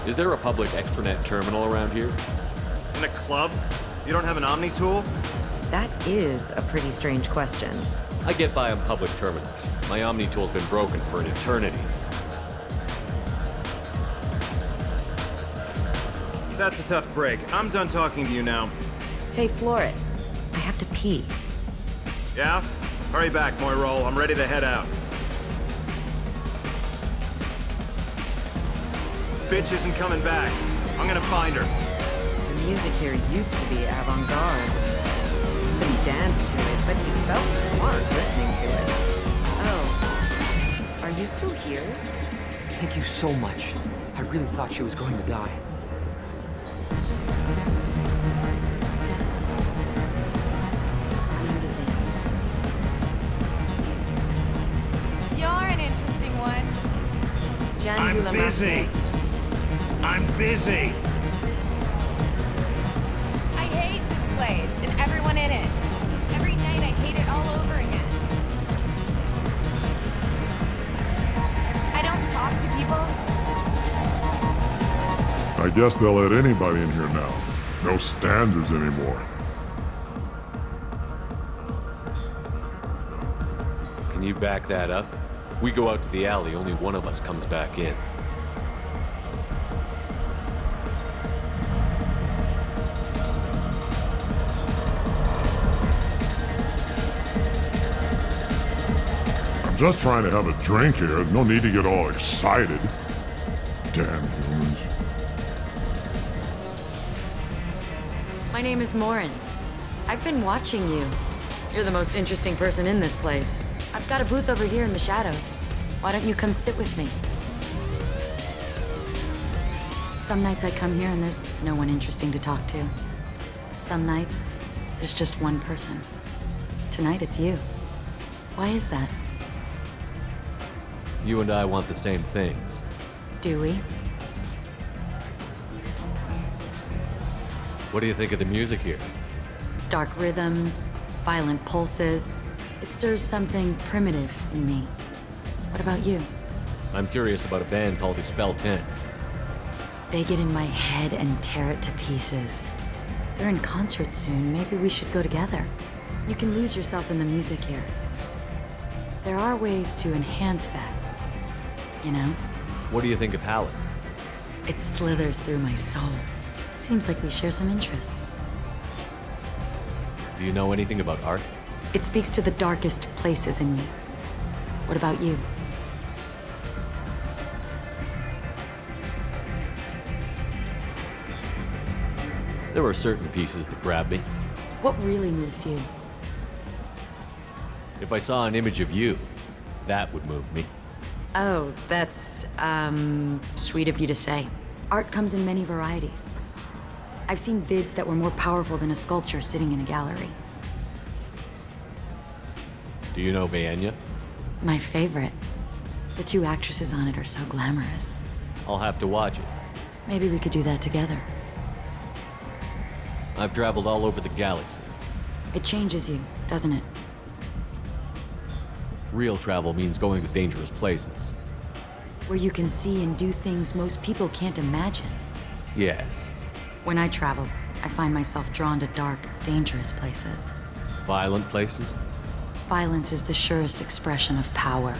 Is there a public extranet terminal around here? In a club? You don't have an Omni tool? That is a pretty strange question. I get by on public terminals. My Omni tool's been broken for an eternity. That's a tough break. I'm done talking to you now. Hey, Florid. I have to pee. Yeah? Hurry back, Moira. I'm ready to head out. Bitch isn't coming back. I'm gonna find her. The music here used to be avant-garde. Couldn't dance to it, but you felt smart listening to it. Oh. Are you still here? Thank you so much. I really thought she was going to die. You're an interesting one. I'm busy. I'm busy. I hate this place and everyone in it. Every night I hate it all over again. I guess they'll let anybody in here now. No standards anymore. Can you back that up? We go out to the alley, only one of us comes back in. I'm just trying to have a drink here. No need to get all excited. Damn humans. My name is Morin. I've been watching you. You're the most interesting person in this place. I've got a booth over here in the shadows. Why don't you come sit with me? Some nights I come here and there's no one interesting to talk to. Some nights, there's just one person. Tonight it's you. Why is that? You and I want the same things. Do we? What do you think of the music here? Dark rhythms, violent pulses. It stirs something primitive in me. What about you? I'm curious about a band called the Spell 10. They get in my head and tear it to pieces. They're in concert soon. Maybe we should go together. You can lose yourself in the music here. There are ways to enhance that, you know? What do you think of Hallex? It slithers through my soul. Seems like we share some interests. Do you know anything about art? It speaks to the darkest places in me. What about you? There are certain pieces that grab me. What really moves you? If I saw an image of you, that would move me. Oh, that's, sweet of you to say. Art comes in many varieties. I've seen vids that were more powerful than a sculpture sitting in a gallery. Do you know Vaenya? My favorite. The two actresses on it are so glamorous. I'll have to watch it. Maybe we could do that together. I've traveled all over the galaxy. It changes you, doesn't it? Real travel means going to dangerous places. Where you can see and do things most people can't imagine. Yes. When I travel, I find myself drawn to dark, dangerous places. Violent places? Violence is the surest expression of power.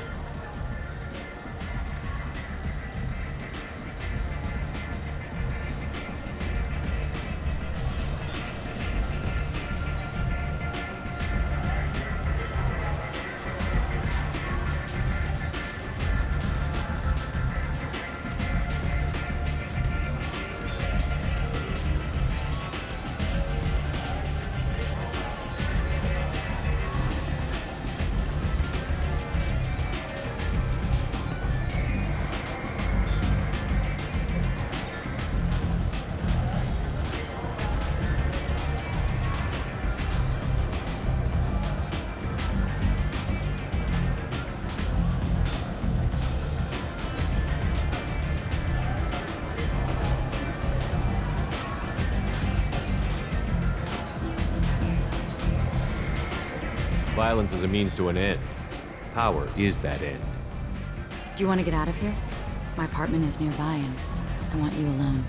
Violence is a means to an end. Power is that end. Do you want to get out of here? My apartment is nearby and I want you alone.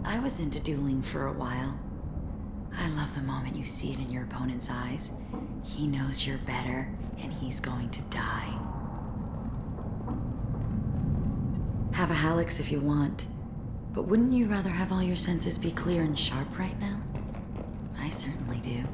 I was into dueling for a while. I love the moment you see it in your opponent's eyes. He knows you're better, and he's going to die. Have a Hallex if you want, but wouldn't you rather have all your senses be clear and sharp right now? I certainly do.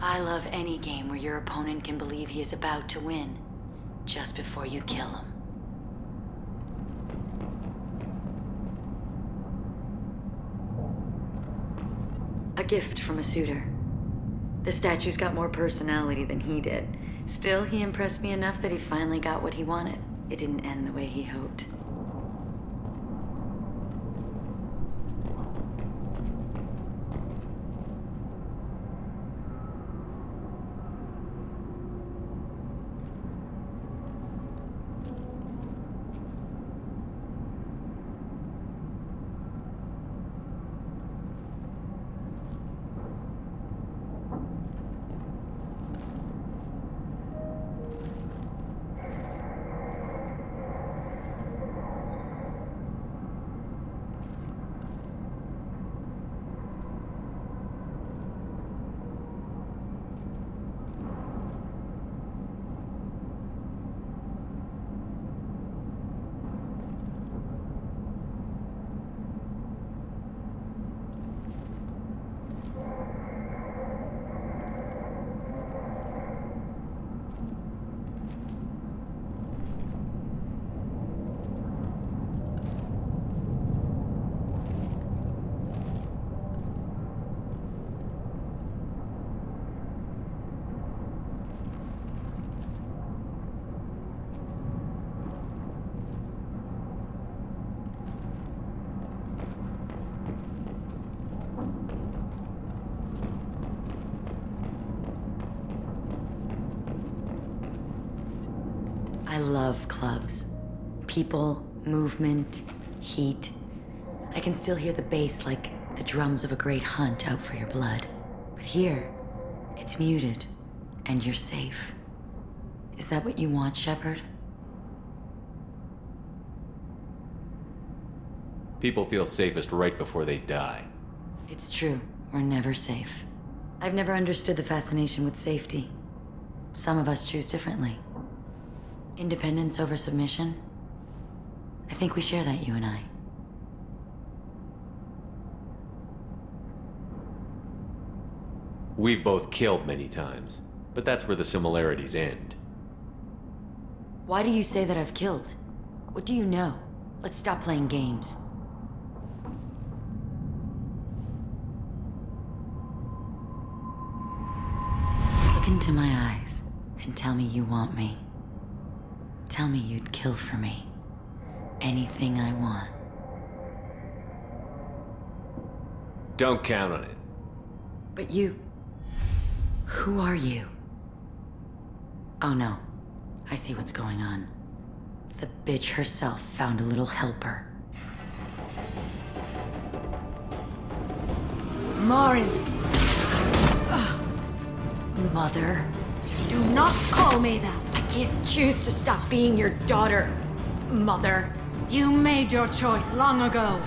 I love any game where your opponent can believe he is about to win, just before you kill him. A gift from a suitor. The statue's got more personality than he did. Still, he impressed me enough that he finally got what he wanted. It didn't end the way he hoped. I love clubs. People, movement, heat. I can still hear the bass like the drums of a great hunt out for your blood. But here, it's muted, and you're safe. Is that what you want, Shepard? People feel safest right before they die. It's true. We're never safe. I've never understood the fascination with safety. Some of us choose differently. Independence over submission? I think we share that, you and I. We've both killed many times, but that's where the similarities end. Why do you say that I've killed? What do you know? Let's stop playing games. Look into my eyes and tell me you want me. Tell me you'd kill for me. Anything I want. Don't count on it. But you... Who are you? Oh no. I see what's going on. The bitch herself found a little helper. Marin! Mother. Do not call me that! I can't choose to stop being your daughter, Mother. You made your choice long ago.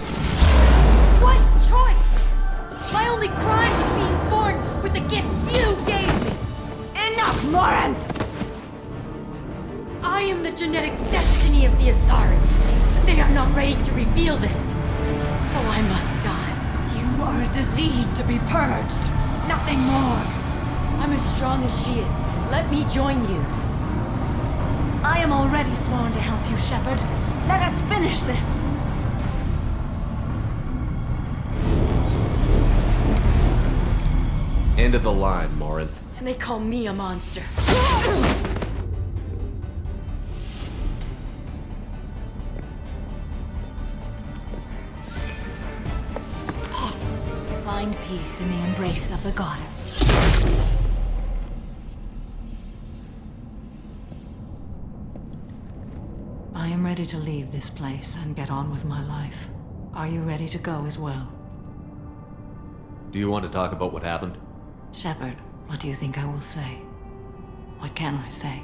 What choice? My only crime was being born with the gifts you gave me! Enough, Moran! I am the genetic destiny of the Asari, but they are not ready to reveal this. So I must die. You are a disease to be purged. Nothing more. I'm as strong as she is. Let me join you. I am already sworn to help you, Shepard. Let us finish this. End of the line, Morinth. And they call me a monster. Find peace in the embrace of the goddess. I am ready to leave this place and get on with my life. Are you ready to go as well? Do you want to talk about what happened? Shepard, what do you think I will say? What can I say?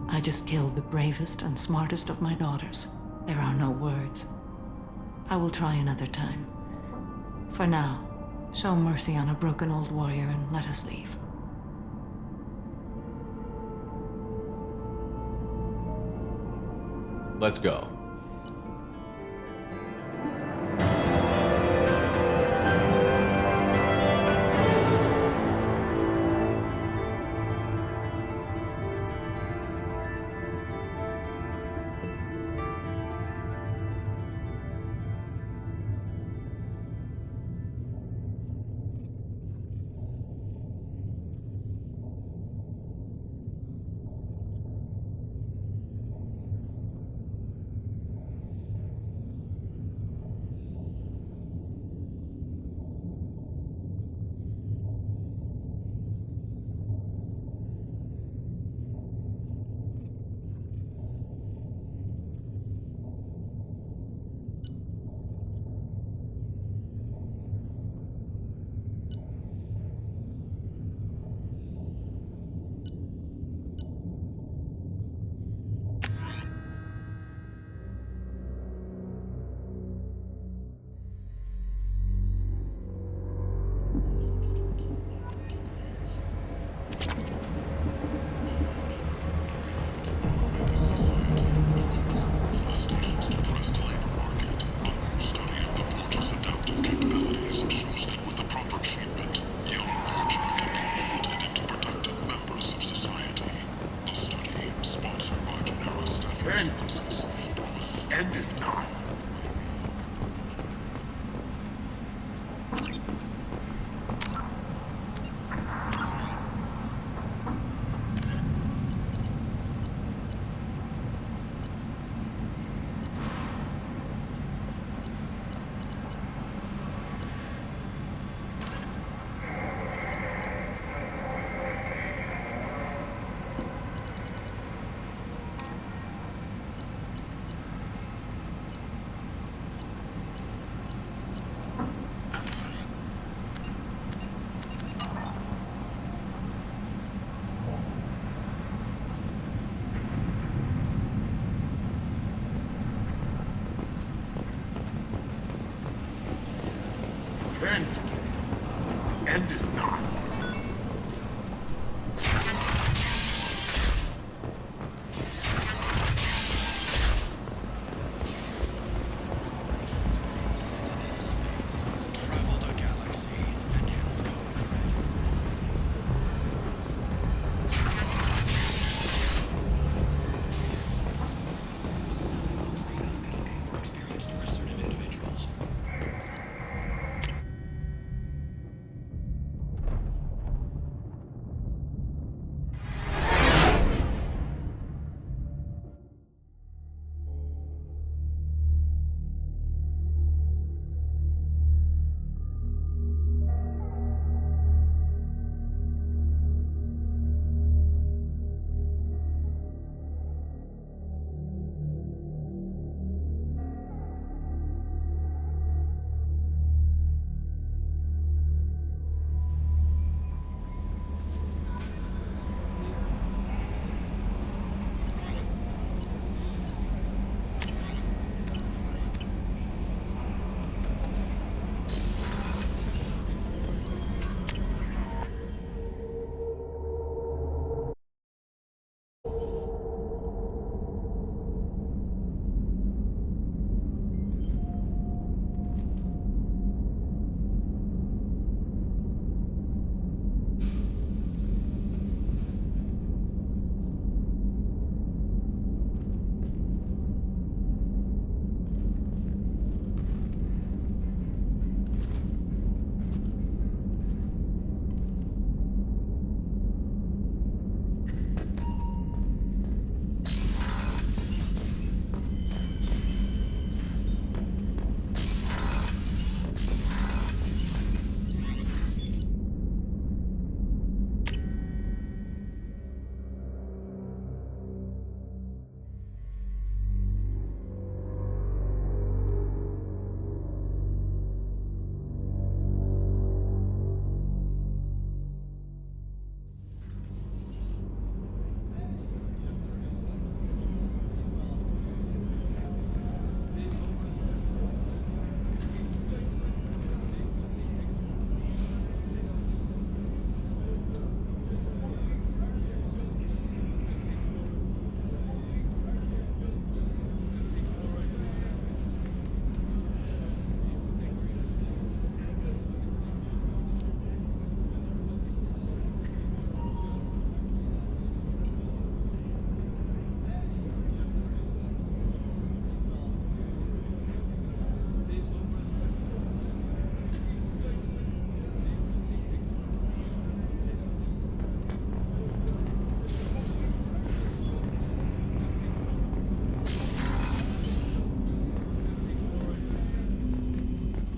I just killed the bravest and smartest of my daughters. There are no words. I will try another time. For now, show mercy on a broken old warrior and let us leave. Let's go.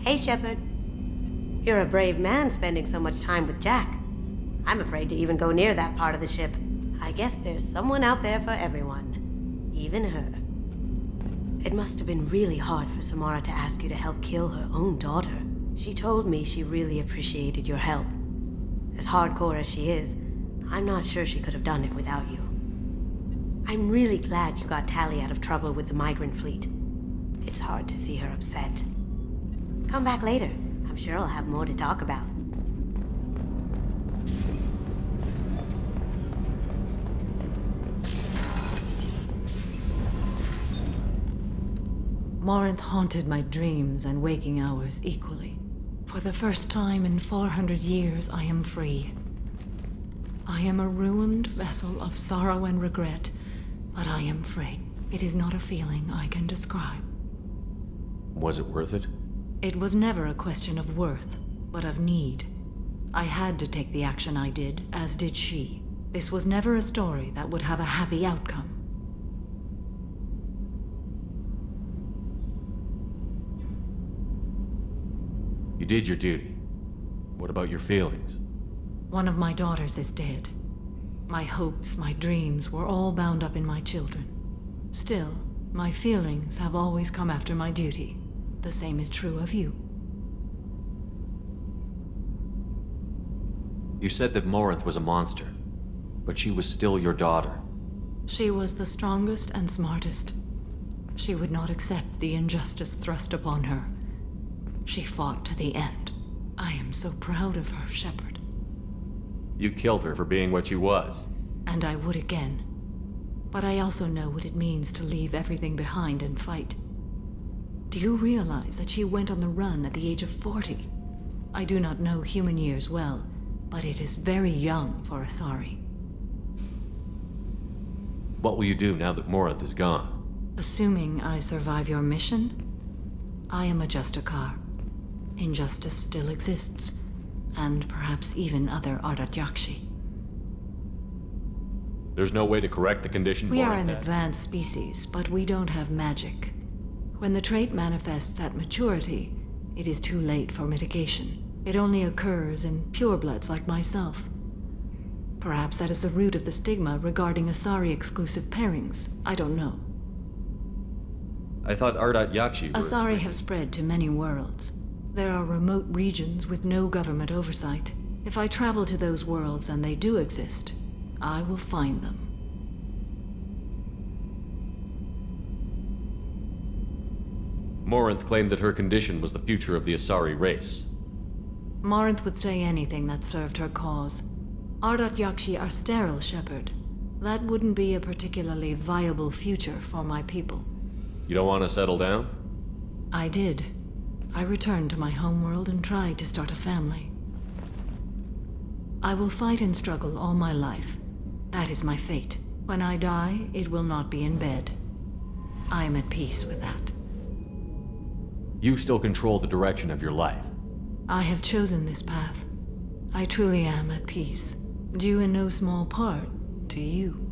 Hey, Shepard. You're a brave man spending so much time with Jack. I'm afraid to even go near that part of the ship. I guess there's someone out there for everyone. Even her. It must have been really hard for Samara to ask you to help kill her own daughter. She told me she really appreciated your help. As hardcore as she is, I'm not sure she could have done it without you. I'm really glad you got Tali out of trouble with the migrant fleet. It's hard to see her upset. Come back later. I'm sure I'll have more to talk about. Morinth haunted my dreams and waking hours equally. For the first time in 400 years, I am free. I am a ruined vessel of sorrow and regret, but I am free. It is not a feeling I can describe. Was it worth it? It was never a question of worth, but of need. I had to take the action I did, as did she. This was never a story that would have a happy outcome. You did your duty. What about your feelings? One of my daughters is dead. My hopes, my dreams were all bound up in my children. Still, my feelings have always come after my duty. The same is true of you. You said that Morinth was a monster, but she was still your daughter. She was the strongest and smartest. She would not accept the injustice thrust upon her. She fought to the end. I am so proud of her, Shepard. You killed her for being what she was. And I would again. But I also know what it means to leave everything behind and fight. Do you realize that she went on the run at the age of 40? I do not know human years well, but it is very young for Asari. What will you do now that Morinth is gone? Assuming I survive your mission, I am a Justicar. Injustice still exists, and perhaps even other Ardat-Yakshi. There's no way to correct the condition We are Morinth an had? advanced species, but we don't have magic. When the trait manifests at maturity, it is too late for mitigation. It only occurs in purebloods like myself. Perhaps that is the root of the stigma regarding Asari-exclusive pairings. I don't know. I thought Ardat-Yakshi were... Asari have spread to many worlds. There are remote regions with no government oversight. If I travel to those worlds and they do exist, I will find them. Morinth claimed that her condition was the future of the Asari race. Morinth would say anything that served her cause. Ardat-Yakshi are sterile, Shepard. That wouldn't be a particularly viable future for my people. You don't want to settle down? I did. I returned to my homeworld and tried to start a family. I will fight and struggle all my life. That is my fate. When I die, it will not be in bed. I am at peace with that. You still control the direction of your life. I have chosen this path. I truly am at peace, due in no small part to you.